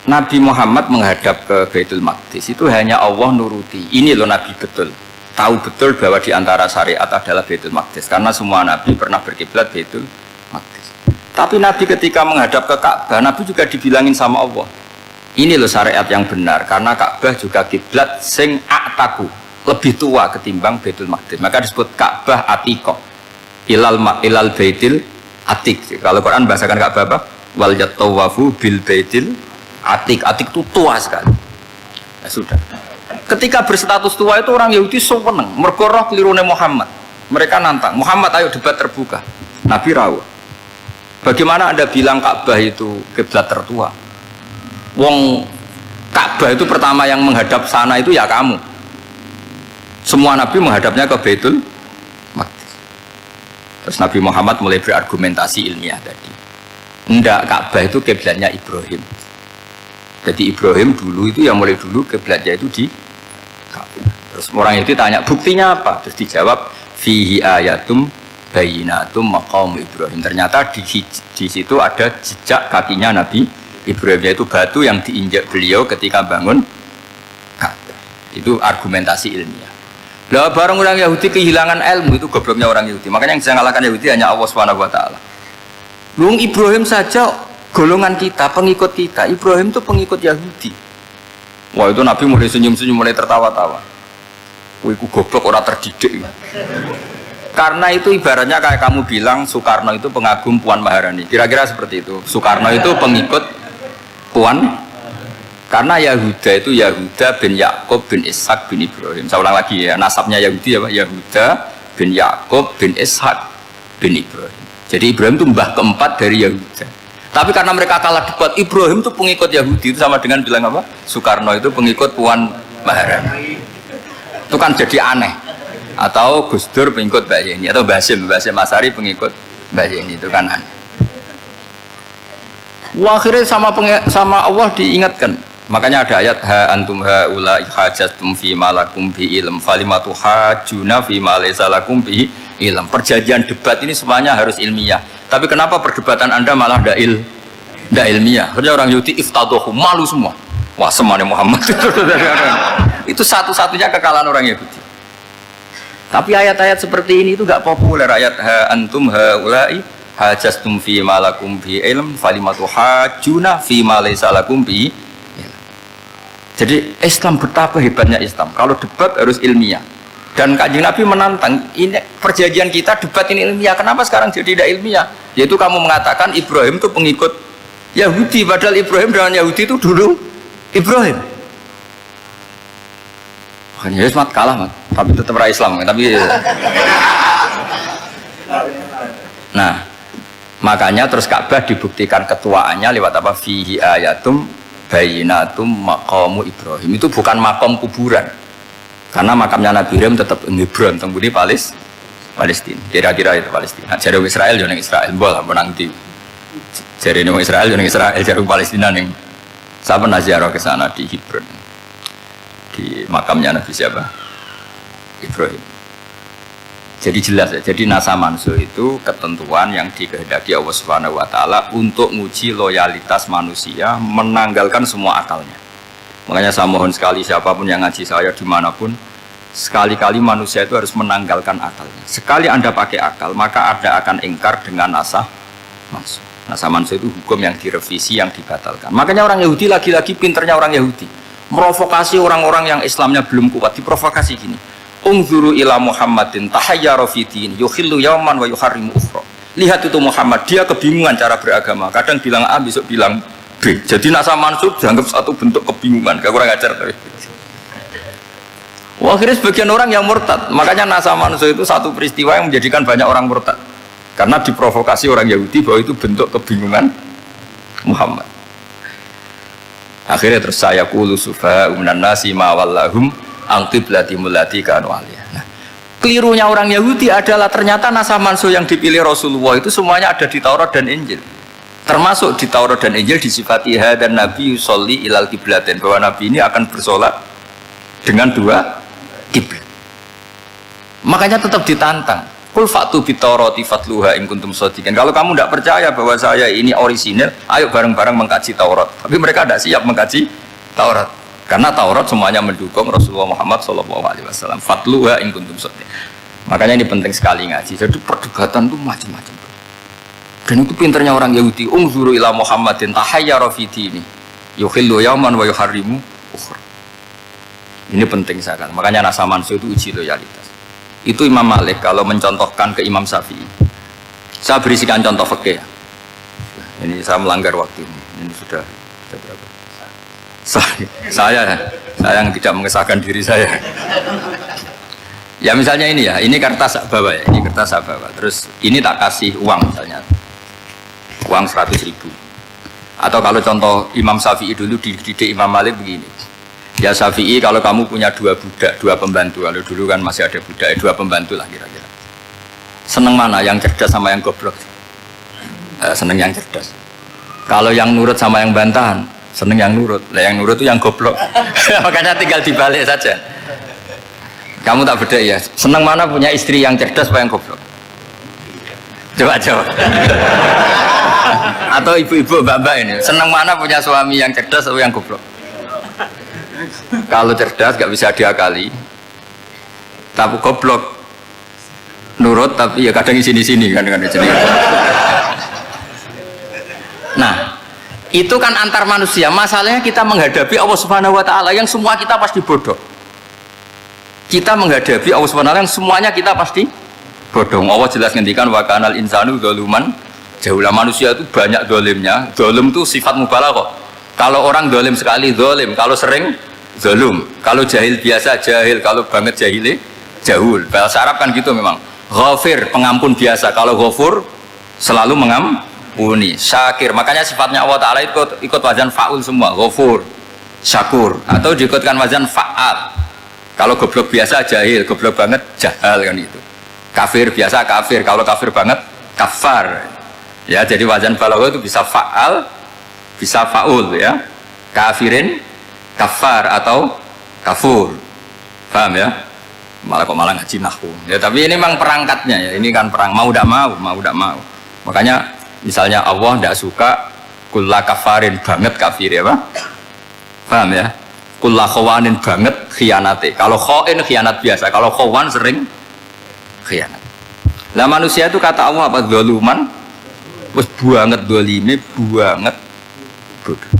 Nabi Muhammad menghadap ke Baitul Maqdis itu hanya Allah nuruti. Ini loh Nabi betul. Tahu betul bahwa di antara syariat adalah Baitul Maqdis karena semua Nabi pernah berkiblat Baitul Maqdis. Tapi Nabi ketika menghadap ke Ka'bah, Nabi juga dibilangin sama Allah. Ini loh syariat yang benar karena Ka'bah juga kiblat sing a'taku, lebih tua ketimbang Baitul Maqdis. Maka disebut Ka'bah Atiqah. Ilal Baitil Atiq. Kalau Quran bahasakan Ka'bah apa? Wal yatawafu bil baitil Atiq. Atiq itu tua sekali. Ya sudah. Ketika berstatus tua itu orang Yahudi seneng, mergo roh kelirune Muhammad. Mereka nantang, Muhammad ayo debat terbuka. Nabi rawuh. Bagaimana Anda bilang Ka'bah itu kiblat tertua? Wong Ka'bah itu pertama yang menghadap sana itu ya kamu. Semua Nabi menghadapnya ke Baitul Maqdis. Terus Nabi Muhammad mulai berargumentasi ilmiah tadi. Enggak, Ka'bah itu kiblatnya Ibrahim. Jadi Ibrahim dulu itu yang mulai dulu kiblatnya itu di Ka'bah. Terus orang itu tanya buktinya apa? Terus dijawab fihi ayatum bayyinatum maqam Ibrahim. Ternyata di situ ada jejak kakinya Nabi Ibrahim, yaitu batu yang diinjak beliau ketika bangun Ka'bah. Itu argumentasi ilmiah. Lah bareng orang Yahudi kehilangan ilmu itu gobloknya orang Yahudi. Makanya yang bisa mengalahkan Yahudi hanya Allah Subhanahu wa taala. Lung Ibrahim saja golongan kita, pengikut kita. Ibrahim itu pengikut Yahudi. Wah itu Nabi mulai senyum-senyum, mulai tertawa-tawa. Wih, ku goblok orang terdidik. Karena itu ibaratnya kayak kamu bilang Soekarno itu pengagum Puan Maharani. Kira-kira seperti itu. Soekarno itu pengikut Puan. Karena Yahuda itu Yahuda bin Yakub bin Ishak bin Ibrahim. Saya ulang lagi ya, nasabnya Yahudi apa? Yahuda bin Yakub bin Ishak bin Ibrahim. Jadi Ibrahim itu mbah keempat dari Yahuda. Tapi karena mereka kalah debat, Ibrahim itu pengikut Yahudi, itu sama dengan bilang apa? Soekarno itu pengikut Puan Maharani. Itu kan jadi aneh. Atau Gus Dur pengikut Mbak Yeni, atau Basim Asari pengikut Mbak Yeni, itu kan aneh. Wah, akhirnya sama Allah diingatkan. Makanya ada ayat ha antum haula hajatum fi malakum bi ilm falimatu hajuna fi ma laysa lakum bi ilm. Perjanjian debat ini semuanya harus ilmiah. Tapi kenapa perdebatan Anda malah ndak ilmiah? Karena orang Yahudi iftadohu, malu semua. Wah, semuanya Muhammad itu satu-satunya kekalahan orang Yahudi. Tapi ayat-ayat seperti ini itu enggak populer. Ayat ha antum haula hajastum fi malakum bi ilm falimatu hajuna fi ma laysa lakum bi. Jadi Islam betapa hebatnya Islam. Kalau debat harus ilmiah. Dan Kanjeng Nabi menantang, ini perjanjian kita debat ini ilmiah. Kenapa sekarang jadi tidak ilmiah? Yaitu kamu mengatakan Ibrahim itu pengikut Yahudi, padahal Ibrahim dengan Yahudi itu dulu Ibrahim. Hanya Mat kalah Mat, tapi tetap ra Islam. Tapi nah, makanya terus Ka'bah dibuktikan ketuaannya lewat apa? Fihi ayatum bayyinatum maqamu Ibrahim. Itu bukan makom kuburan. Karena makamnya Nabi Ibrahim tetap Hebron, temudi Palestina. Kira-kira itu Palestina. Jare Israel yo ning Israel, mbok menang di. Jare ning Israel yo ning Israel, jare Palestina ning. Saya pernah ziarah ke sana di Hebron. Di makamnya Nabi siapa? Ibrahim. Jadi jelas ya. Jadi nasa mansuh itu ketentuan yang dikehendaki Allah Subhanahu wa taala untuk menguji loyalitas manusia, menanggalkan semua akalnya. Makanya saya mohon sekali siapapun yang ngaji saya dimanapun, sekali-kali manusia itu harus menanggalkan akalnya. Sekali Anda pakai akal, maka Anda akan ingkar dengan nasa mansuh. Nasa mansuh itu hukum yang direvisi, yang dibatalkan. Makanya orang Yahudi lagi-lagi pinternya orang Yahudi, merovokasi orang-orang yang Islamnya belum kuat, diprovokasi gini. Unzuru ila Muhammadin tahayyara fi din yukhillu yawman wa yuharrimu ukhra. Lihat itu Muhammad, dia kebingungan cara beragama. Kadang bilang A, besok bilang B. Jadi nasa mansuh dianggap satu bentuk kebingungan. Gak kurang ajar tapi. Wah, akhirnya sebagian orang yang murtad. Makanya nasa mansuh itu satu peristiwa yang menjadikan banyak orang murtad. Karena diprovokasi orang Yahudi bahwa itu bentuk kebingungan Muhammad. Akhirnya terus saya qulu sufaha minan nasi ma wallahum angqiblati mulati kanu aliyah. Nah, kelirunya orang Yahudi adalah ternyata nasa mansuh yang dipilih Rasulullah itu semuanya ada di Taurat dan Injil. Termasuk di Taurat dan Injil disifati dan Nabi yusolli ilal kiblatin, bahwa Nabi ini akan bersolat dengan dua kiblat. Makanya tetap ditantang. Qul fa'tu bit-taurati fatluha in kuntum shadiqin. Kalau kamu tidak percaya bahwa saya ini orisinil, ayo bareng-bareng mengkaji Taurat. Tapi mereka tidak siap mengkaji Taurat. Karena Taurat semuanya mendukung Rasulullah Muhammad SAW. Fatluha in kuntum shadiqin. Makanya ini penting sekali ngaji. Jadi perdebatan itu macam-macam. Dan itu pinternya orang Yahudi. Unzuru ila Muhammadin tahayyara fi dini yukhillu yawman wa yuharrimu ukhra. Ini penting sekali. Makanya nasa mansuh itu uji loyalitas. Itu Imam Malik kalau mencontohkan ke Imam Syafi'i. Saya berisikan contoh fikih. Ini saya melanggar waktu ini. Ini sudah berapa? Saya yang tidak mengesahkan diri saya. Ya misalnya ini ya, ini kertas saya bawa ya, ini kertas saya bawa. Terus ini tak kasih uang misalnya, uang 100.000. Atau kalau contoh Imam Syafi'i dulu dididik Imam Malik begini. Ya Syafi'i, kalau kamu punya dua budak, dua pembantu, kalau dulu kan masih ada budak, dua pembantu lah kira-kira. Seneng mana, yang cerdas sama yang goblok? Seneng yang cerdas. Kalau yang nurut sama yang bantahan, seneng yang nurut. Lah yang nurut itu yang goblok. Makanya tinggal dibalik saja. Kamu tak beda ya. Seneng mana punya istri yang cerdas apa yang goblok? Coba jawab. Atau ibu-ibu mbak-mbak ini, seneng mana punya suami yang cerdas atau yang goblok? Kalau cerdas gak bisa diakali, tapi goblok nurut tapi ya kadang di sini kan di sini. Nah, itu kan antar manusia. Masalahnya kita menghadapi Allah Subhanahu wa taala yang semua kita pasti bodoh. Kita menghadapi Allah Subhanahu wa taala yang semuanya kita pasti bodoh. Allah jelas ngendikan wa kanal insanu dzaluman jahula. Manusia itu banyak dolimnya. Dolim itu sifat mubalaghah. Kalau orang dolim sekali dolim, kalau sering zalum, kalau jahil biasa jahil, kalau banget jahili jahul. Bahasa Arab kan gitu memang. Ghafir, pengampun biasa. Kalau ghafur selalu mengampuni. Syakir, makanya sifatnya Allah Ta'ala ikut wazan fa'ul semua. Ghafur, syakur. Atau diikutkan wazan fa'al. Kalau goblok biasa jahil, goblok banget jahal kan itu. Kafir biasa kafir, kalau kafir banget kafar. Ya, jadi wazan balaghah itu bisa fa'al, bisa fa'ul ya. Kafirin kafar atau kafur, paham ya? Malah kok malah ngaji nahwu ya, tapi ini memang perangkatnya ya, ini kan perang mau tidak mau. Makanya misalnya Allah tidak suka kulla kafarin banget kafir ya Pak, paham ya? Kulla khawanin banget khianate. Kalau khain khianat biasa, kalau khawan sering khianat. Lah manusia itu kata Allah apa? Zaluman, wis banget dolime, banget bodoh.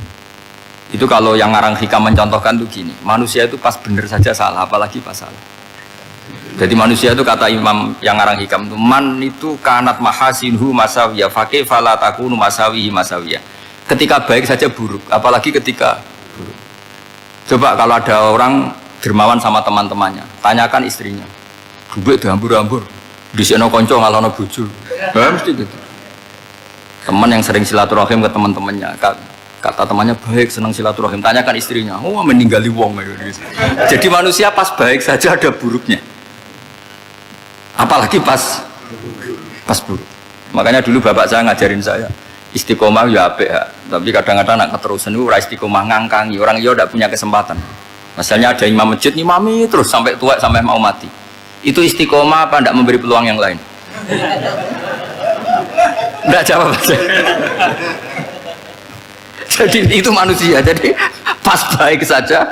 Itu kalau yang ngarang hikam mencontohkan tuh gini, manusia itu pas bener saja salah, apalagi pas salah. Jadi manusia itu kata Imam yang ngarang hikam itu, man itu kanat mahasinhu masawiyah, fakih fala takunu masawihi masawiyah. Ketika baik saja buruk, apalagi ketika buruk. Coba kalau ada orang dermawan sama teman-temannya, tanyakan istrinya, duit dihambur-hambur, diseno konco ngalono bojo, mesti gitu. Teman yang sering silaturahim ke teman-temannya, kata temannya baik, senang silaturahim, tanyakan istrinya, oh meninggali wong. Jadi manusia pas baik saja ada buruknya, apalagi pas buruk. Makanya dulu bapak saya ngajarin saya istiqomah ya apik ya, tapi kadang-kadang nak keterusan itu istiqomah ngangkangi orang, dia tidak punya kesempatan. Misalnya ada imam masjid, imami terus sampai tua, sampai mau mati. Itu istiqomah apa tidak memberi peluang yang lain? Tidak jawab aja. Jadi itu manusia. Jadi pas baik saja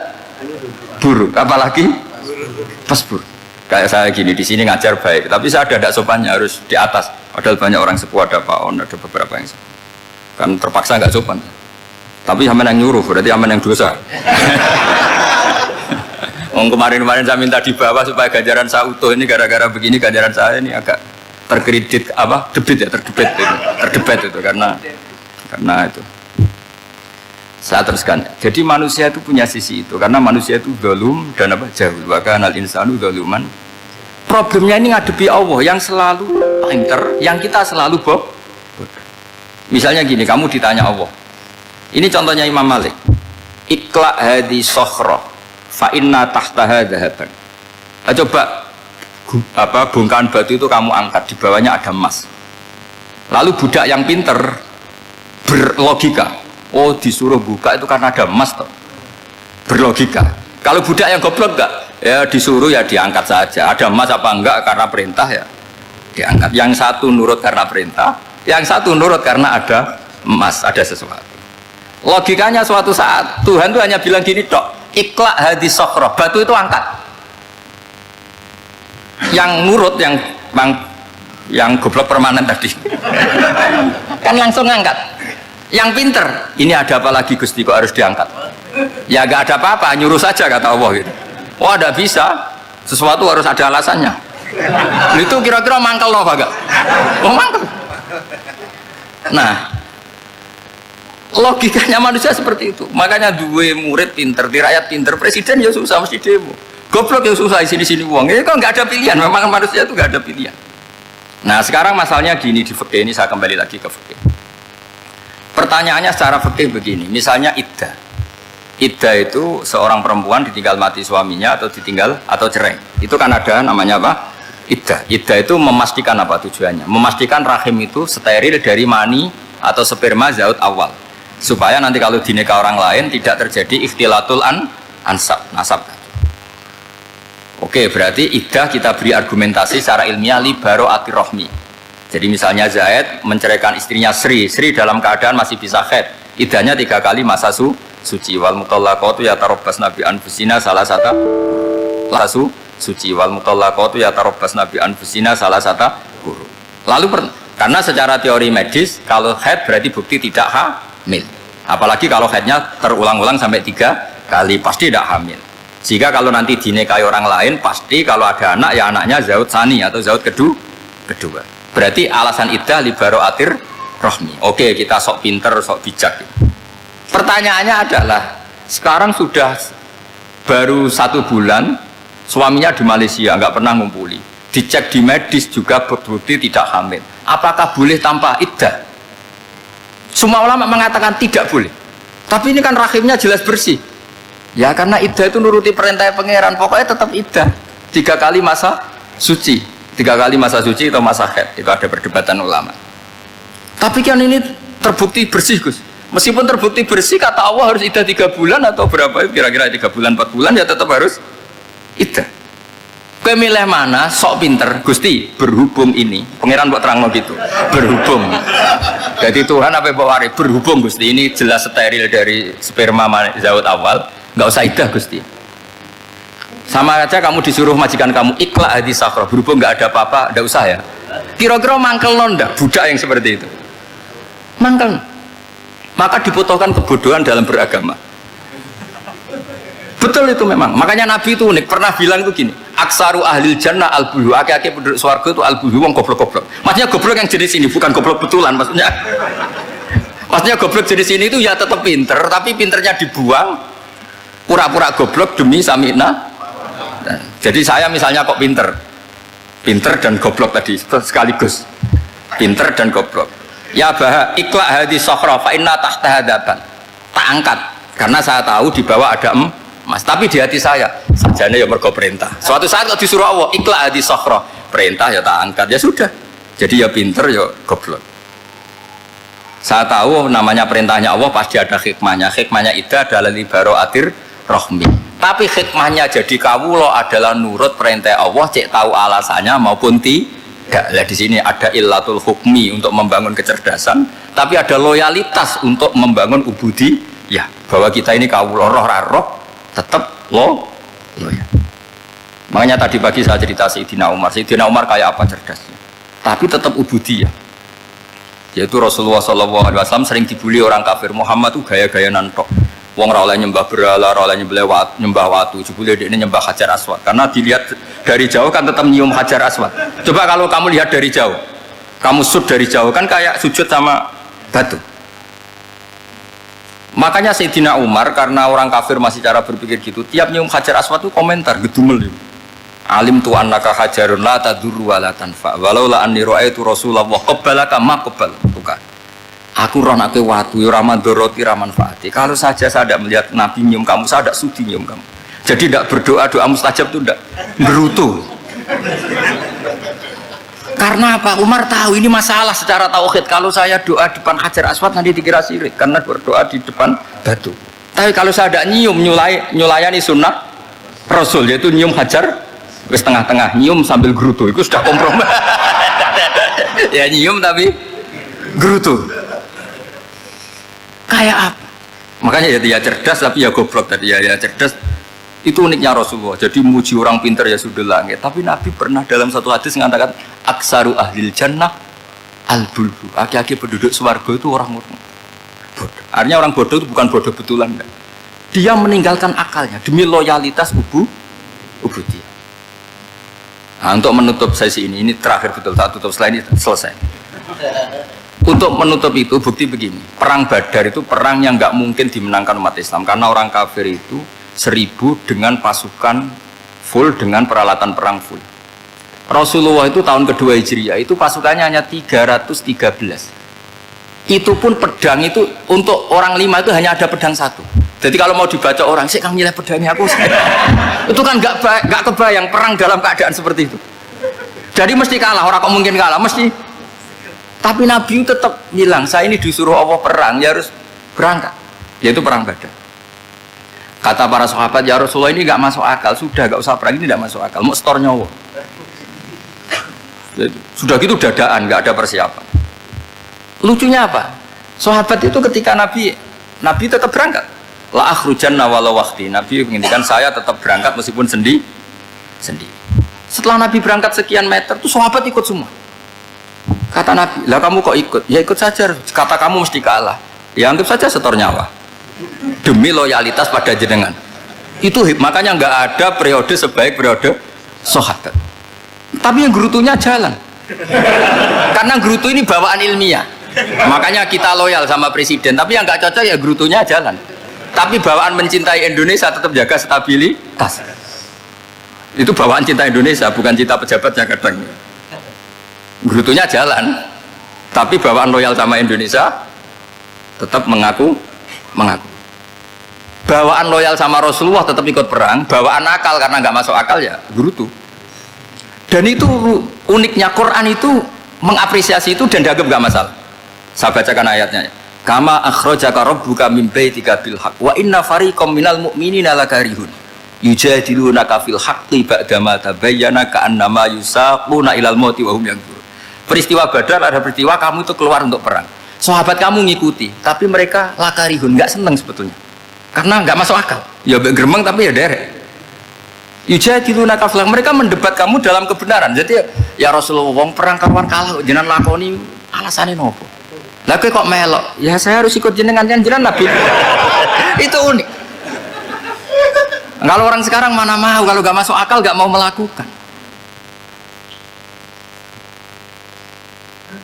buruk, apalagi pas buruk. Kayak saya gini di sini ngajar baik, tapi saya ada sopannya harus di atas. Padahal banyak orang sepuh, ada Pak On, ada beberapa yang sepuh. Kan terpaksa nggak sopan. Tapi aman yang nyuruh, berarti aman yang dosa. Kemarin-kemarin saya minta di bawah supaya ganjaran saya utuh, ini gara-gara begini ganjaran saya ini agak terkredit terdebat itu karena itu. Saya teruskan. Jadi manusia itu punya sisi itu karena manusia itu dzalum dan jahul. Wa kanal insanu dzaluman. Problemnya ini ngadepi Allah yang selalu pinter, yang kita selalu bodoh. Misalnya gini, kamu ditanya Allah. Ini contohnya Imam Malik. Ikla hadi sokhroh fa inna tahtaha dhahaban. Coba bongkahan batu itu kamu angkat, di bawahnya ada emas. Lalu budak yang pinter berlogika, oh disuruh buka itu karena ada emas toh. Berlogika. Kalau budak yang goblok enggak, ya disuruh ya diangkat saja. Ada emas apa enggak karena perintah ya diangkat. Yang satu nurut karena perintah, yang satu nurut karena ada emas, ada sesuatu. Logikanya suatu saat Tuhan tuh hanya bilang gini tok. Ikla hadis sokhroh, batu itu angkat. Yang nurut, yang goblok permanen tadi, kan langsung angkat. Yang pinter, ini ada apa lagi Gusti kok harus diangkat? Ya gak ada apa-apa, nyuruh saja kata Allah gitu. Oh ada bisa, sesuatu harus ada alasannya. Itu kira-kira mangkel loh gak? Oh mangkel. Nah. Logikanya manusia seperti itu. Makanya dua murid pinter, di rakyat pinter, presiden ya susah mesti demo. Goblok ya susah sini uang. Ini kok nggak ada pilihan. Memang manusia itu nggak ada pilihan. Nah sekarang masalahnya gini di fikih ini, saya kembali lagi ke fikih. Pertanyaannya secara fikih begini. Misalnya iddah. Iddah itu seorang perempuan ditinggal mati suaminya atau ditinggal atau cerai. Itu kan ada namanya apa? Iddah. Iddah itu memastikan apa tujuannya? Memastikan rahim itu steril dari mani atau sperma zaut awal. Supaya nanti kalau dinikah orang lain tidak terjadi ikhtilatul nasab. Oke, berarti iddah kita beri argumentasi secara ilmiah li baro'ati rohmi. Jadi misalnya Zaid menceraikan istrinya Sri dalam keadaan masih bisa haid. Iddahnya 3 kali masa suci. Wal mutallaqatu yatarabbasna bi anfusina salah satu suci. Wal mutallaqatu yatarabbasna bi anfusina salah satu guru. Lalu karena secara teori medis kalau haid berarti bukti tidak hamil. Apalagi kalau haidnya terulang-ulang sampai 3 kali pasti tidak hamil. Jika kalau nanti dinikahi orang lain pasti kalau ada anak ya anaknya zaud sani atau zaud kedua. Berarti alasan iddah li baro'atir rohmi. Oke, kita sok pinter, sok bijak. Pertanyaannya adalah sekarang sudah baru 1 bulan suaminya di Malaysia nggak pernah ngumpuli. Dicek di medis juga berbukti tidak hamil. Apakah boleh tanpa iddah? Semua ulama mengatakan tidak boleh. Tapi ini kan rahimnya jelas bersih. Ya karena iddah itu nuruti perintah pangeran. Pokoknya tetap iddah 3 kali masa suci. 3 kali masa suci atau masa haid. Itu ada perdebatan ulama. Tapi kan ini terbukti bersih Gus. Meskipun terbukti bersih kata Allah harus iddah 3 bulan atau berapa? Kira-kira 3 bulan 4 bulan ya tetap harus iddah. Kowe milih mana? Sok pinter Gusti berhubung ini pangeran buat terang gitu berhubung. Jadi Tuhan apa bawa waris berhubung Gusti ini jelas steril dari sperma zaut awal nggak usah iddah Gusti. Sama aja kamu disuruh majikan kamu ikla hadis sakhroh berhubung nggak ada apa-apa nggak usah ya. Kira-kira mangkel nonda budak yang seperti itu mangkel. Maka dibutuhkan kebodohan dalam beragama. Betul itu memang. Makanya Nabi itu unik pernah bilang itu gini. Aksaru ahlil jannah al-buhu. Aki-aki penduduk swarga itu al-buhu wong goblok-goblok. Maksudnya goblok yang jenis ini bukan goblok betulan maksudnya. Maksudnya goblok jenis ini itu ya tetap pinter, tapi pinternya dibuang pura-pura goblok demi samina. Jadi saya misalnya kok pinter dan goblok tadi sekaligus. Pinter dan goblok. Ya bah ikla hadis sokhra fa inna tahta hadaban. Tak angkat karena saya tahu di bawah ada Mas, tapi di hati saya sajane ya mergo perintah. Suatu saat kalau disuruh Allah ikla hadis sokhra, perintah ya tak angkat ya sudah. Jadi ya pinter ya goblok. Saya tahu namanya perintahnya Allah pasti ada hikmahnya. Hikmahnya itu adalah li baro'atir rohmi. Tapi hikmahnya jadi kawula adalah nurut perintah Allah, cek tahu alasannya maupun tidak. Lah di sini ada illatul hukmi untuk membangun kecerdasan, tapi ada loyalitas untuk membangun ubudi. Ya, bahwa kita ini kawula roh tetap loyal. Makanya tadi pagi saya cerita Sayyidina Umar. Sayyidina Umar kayak apa cerdasnya? Tapi tetap ubudi ya. Yaitu Rasulullah SAW sering dibully orang kafir. Muhammad tuh gaya-gaya nantok. Wong ora oleh nyembah berhala, ora oleh nyembah watu, jebule dekne nyembah Hajar Aswad. Karena dilihat dari jauh kan tetap nyium Hajar Aswad. Coba kalau kamu lihat dari jauh, kamu sujud dari jauh kan kayak sujud sama batu. Makanya Sayyidina Umar karena orang kafir masih cara berpikir gitu, tiap nyium Hajar Aswad itu komentar gedumel. Alim tu annaka hajarun la tadurru wa la tanfa. Walau la anni ra'aitu Rasulullah qabbalaka ma qabbal. Aku roh nak watu, ramadoroti, ramanfaati. Kalau saja saya tidak melihat Nabi nyium kamu, saya tidak sudi nyium kamu. Jadi tidak berdoa, doa mustajab itu tidak berutuh. Karena apa? Umar tahu ini masalah secara tauhid. Kalau saya doa depan Hajar Aswad nanti dikira syirik karena berdoa di depan batu. Tapi kalau saya tidak nyium, nyulayani sunnah Rasul, yaitu nyium Hajar, wis tengah-tengah nyium sambil gerutu, itu sudah kompromi. Ya nyium tapi gerutu. Kayak apa? Makanya ya cerdas tapi ya goblok tadi ya cerdas. Itu uniknya Rasulullah. Jadi muji orang pintar ya sudah langit. Tapi Nabi pernah dalam satu hadis mengatakan aksaru ahlil jannah al-bulbu. Aki-aki penduduk swarga itu orang bodoh. Artinya orang bodoh itu bukan bodoh betulan. Enggak. Dia meninggalkan akalnya demi loyalitas ubudiyah. Nah, untuk menutup sesi ini terakhir betul, tak tutup setelah ini selesai. Untuk menutup itu bukti begini, perang Badar itu perang yang nggak mungkin dimenangkan umat Islam karena orang kafir itu 1000 dengan pasukan full, dengan peralatan perang full. Rasulullah itu tahun kedua Hijriah itu pasukannya hanya 313. Itu pun pedang itu untuk orang 5 itu hanya ada pedang 1. Jadi kalau mau dibaca orang, sih kamu nilai pedangnya aku. Itu kan nggak kebayang perang dalam keadaan seperti itu. Jadi mesti kalah, orang kok mungkin kalah, mesti. Tapi Nabi tetap bilang, saya ini disuruh Allah perang, ya harus berangkat. Yaitu perang Badar. Kata para sahabat, ya Rasulullah ini nggak masuk akal, sudah nggak usah perang, ini nggak masuk akal, mau setor nyawa. Sudah gitu dadaan, nggak ada persiapan. Lucunya apa? Sahabat itu ketika Nabi tetap berangkat. La akhrujanna walau waqti. Nabi menginginkan saya tetap berangkat meskipun sendiri. Setelah Nabi berangkat sekian meter, tuh sahabat ikut semua. Kata Nabi, lah kamu kok ikut? Ya ikut saja, kata kamu mesti kalah. Ya anggap saja setor nyawa. Demi loyalitas pada jenengan. Itu makanya nggak ada periode sebaik periode sahabat. Tapi yang gerutunya jalan. Karena gerutu ini bawaan ilmiah. Makanya kita loyal sama presiden, tapi yang nggak cocok ya gerutunya jalan. Tapi bawaan mencintai Indonesia tetap jaga stabilitas. Itu bawaan cinta Indonesia, bukan cinta pejabatnya kadang. Gerutunya jalan, tapi bawaan loyal sama Indonesia tetap mengaku. Bawaan loyal sama Rasulullah tetap ikut perang, bawaan akal karena nggak masuk akal ya gerutu. Dan itu uniknya Quran itu mengapresiasi itu dan dianggap nggak masalah. Saya bacakan ayatnya. Kama akhrajaka rabbuka min baitika bil haqq wa inna fariqam minal mu'minina lakarihun yujadilunaka fil haqqi ba'dama tabayyana ka'annama yusaquna ilal mauti wa hum yanzurun. Peristiwa Badar ada peristiwa kamu itu keluar untuk perang. Sahabat kamu ngikuti, tapi mereka lakarihun, nggak seneng sebetulnya. Karena nggak masuk akal. Ya geremeng tapi ya derek. Yujadilunaka fil haqq, mereka mendebat kamu dalam kebenaran. Jadi ya Rasulullah wong perang kawan kalah jenengan lakoni alasane nopo? Lah kok melok? Ya saya harus ikut jenengan kan jenengan Nabi. Itu unik. Kalau orang sekarang mana mau, kalau nggak masuk akal nggak mau melakukan.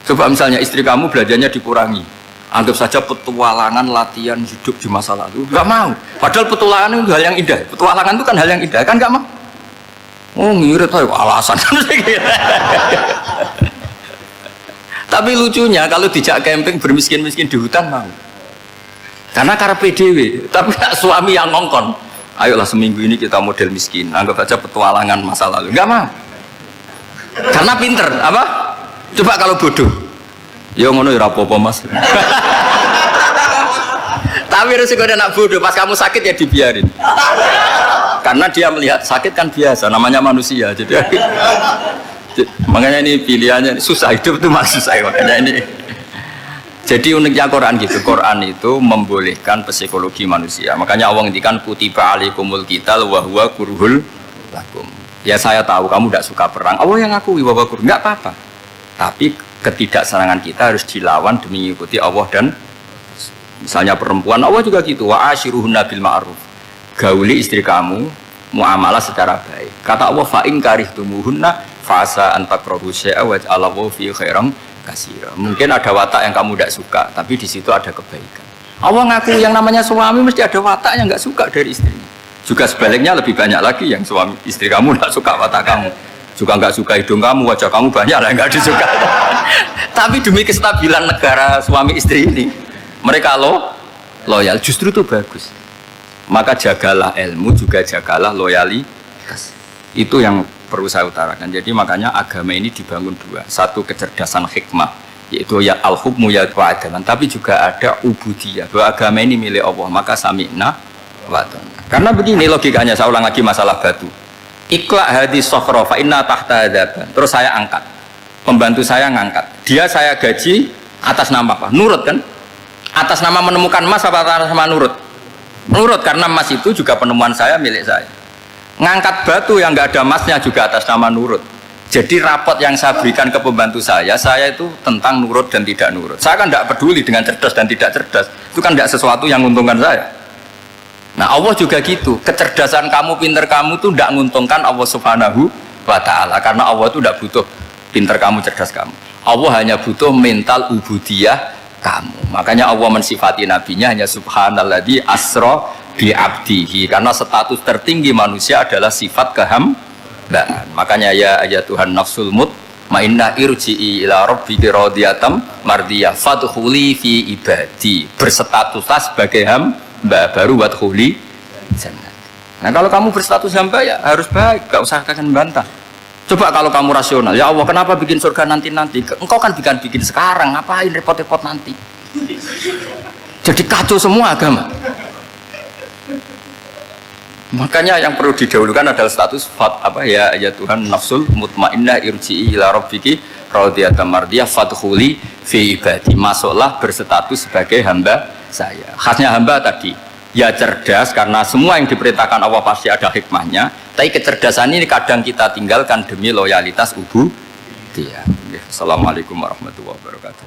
Coba misalnya istri kamu belajarnya dikurangi, anggap saja petualangan latihan hidup di masa lalu, nggak mau. Padahal petualangan itu hal yang indah. Petualangan itu kan hal yang indah, kan nggak mau. Oh ngirit aja alasan. Tapi lucunya kalau dijak camping bermiskin-miskin di hutan mau. Karena karpe dewe, tapi suami yang ngongkon. Ayolah seminggu ini kita model miskin, anggap saja petualangan masa lalu, nggak mau. Karena pinter, apa? Coba kalau bodoh, ya ngono ya rapopo mas. Tapi resiko nak bodoh, pas kamu sakit ya dibiarin. karena dia melihat sakit kan biasa, namanya manusia. Jadi makanya ini pilihannya susah, hidup itu masih susah makanya ini. Jadi uniknya Quran gitu, Quran itu membolehkan psikologi manusia. Makanya Allah ngendikan kutiba alaikumul qital wa huwa kurhul lakum. Ya saya tahu kamu tidak suka perang. Allah yang ngakui bahwa kurhul enggak apa-apa. Tapi ketidaksenangan kita harus dilawan demi mengikuti Allah dan misalnya perempuan Allah juga gitu. Wa ashiruhunna bil ma'ruf. Gauli istri kamu muamalah secara baik. Kata Allah fa in karihtumuhunna fasa an takrahu syai'a wa ja'alallahu fi khairan kasira. Mungkin ada watak yang kamu tidak suka, tapi di situ ada kebaikan. Allah ngaku yang namanya suami mesti ada watak yang nggak suka dari istrinya. Juga sebaliknya lebih banyak lagi yang suami istri kamu nggak suka watak kamu, juga nggak suka hidung kamu, wajah kamu banyak lah nggak disuka. Tapi demi kestabilan negara suami istri ini, mereka loyal, justru itu bagus. Maka jagalah ilmu, juga jagalah loyalitas. Itu yang perlu saya utarakan. Jadi makanya agama ini dibangun dua. Satu kecerdasan hikmah, yaitu ya al-hukmu ya wa'adalan. Tapi juga ada ubudiyah, bahwa agama ini milik Allah. Maka sami'na wa'adana. Karena begini logikanya, saya ulang lagi masalah batu. Ikla hadis sokhro fa'inna tahta adaban. Terus saya angkat. Pembantu saya ngangkat. Dia saya gaji atas nama apa? Nurut kan? Atas nama menemukan emas apa atas nama nurut? Nurut, karena emas itu juga penemuan saya, milik saya. Ngangkat batu yang nggak ada emasnya juga atas nama nurut. Jadi rapot yang saya berikan ke pembantu saya itu tentang nurut dan tidak nurut. Saya kan tidak peduli dengan cerdas dan tidak cerdas. Itu kan tidak sesuatu yang menguntungkan saya. Nah Allah juga gitu. Kecerdasan kamu, pinter kamu itu tidak menguntungkan Allah Subhanahu wa Ta'ala. Karena Allah itu tidak butuh pinter kamu, cerdas kamu. Allah hanya butuh mental ubudiyah kamu. Makanya Allah mensifati nabinya hanya subhanalladzi asra bi abdihi, karena status tertinggi manusia adalah sifat kehambaan. Makanya ya Tuhan nafsul mutmainnah irji'i ila rabbiki radiyatan mardiyah fadkhuli fi ibadi, berstatuslah sebagai hamba baru wadkhuli jannah. Nah kalau kamu berstatus hamba ya harus baik, gak usah kalian bantah. Coba kalau kamu rasional, ya Allah kenapa bikin surga nanti-nanti? Engkau kan bikin sekarang, ngapain repot-repot nanti? Jadi kacau semua agama. Makanya yang perlu didahulukan adalah status ya Tuhan nafsul mutmainnah irji'i ila rabbiki radiyatan mardiyah fadkhuli fi ibadi, masuklah berstatus sebagai hamba saya. Khasnya hamba tadi ya cerdas, karena semua yang diperintahkan Allah pasti ada hikmahnya, tapi kecerdasan ini kadang kita tinggalkan demi loyalitas ubudiyah. Assalamualaikum warahmatullahi wabarakatuh.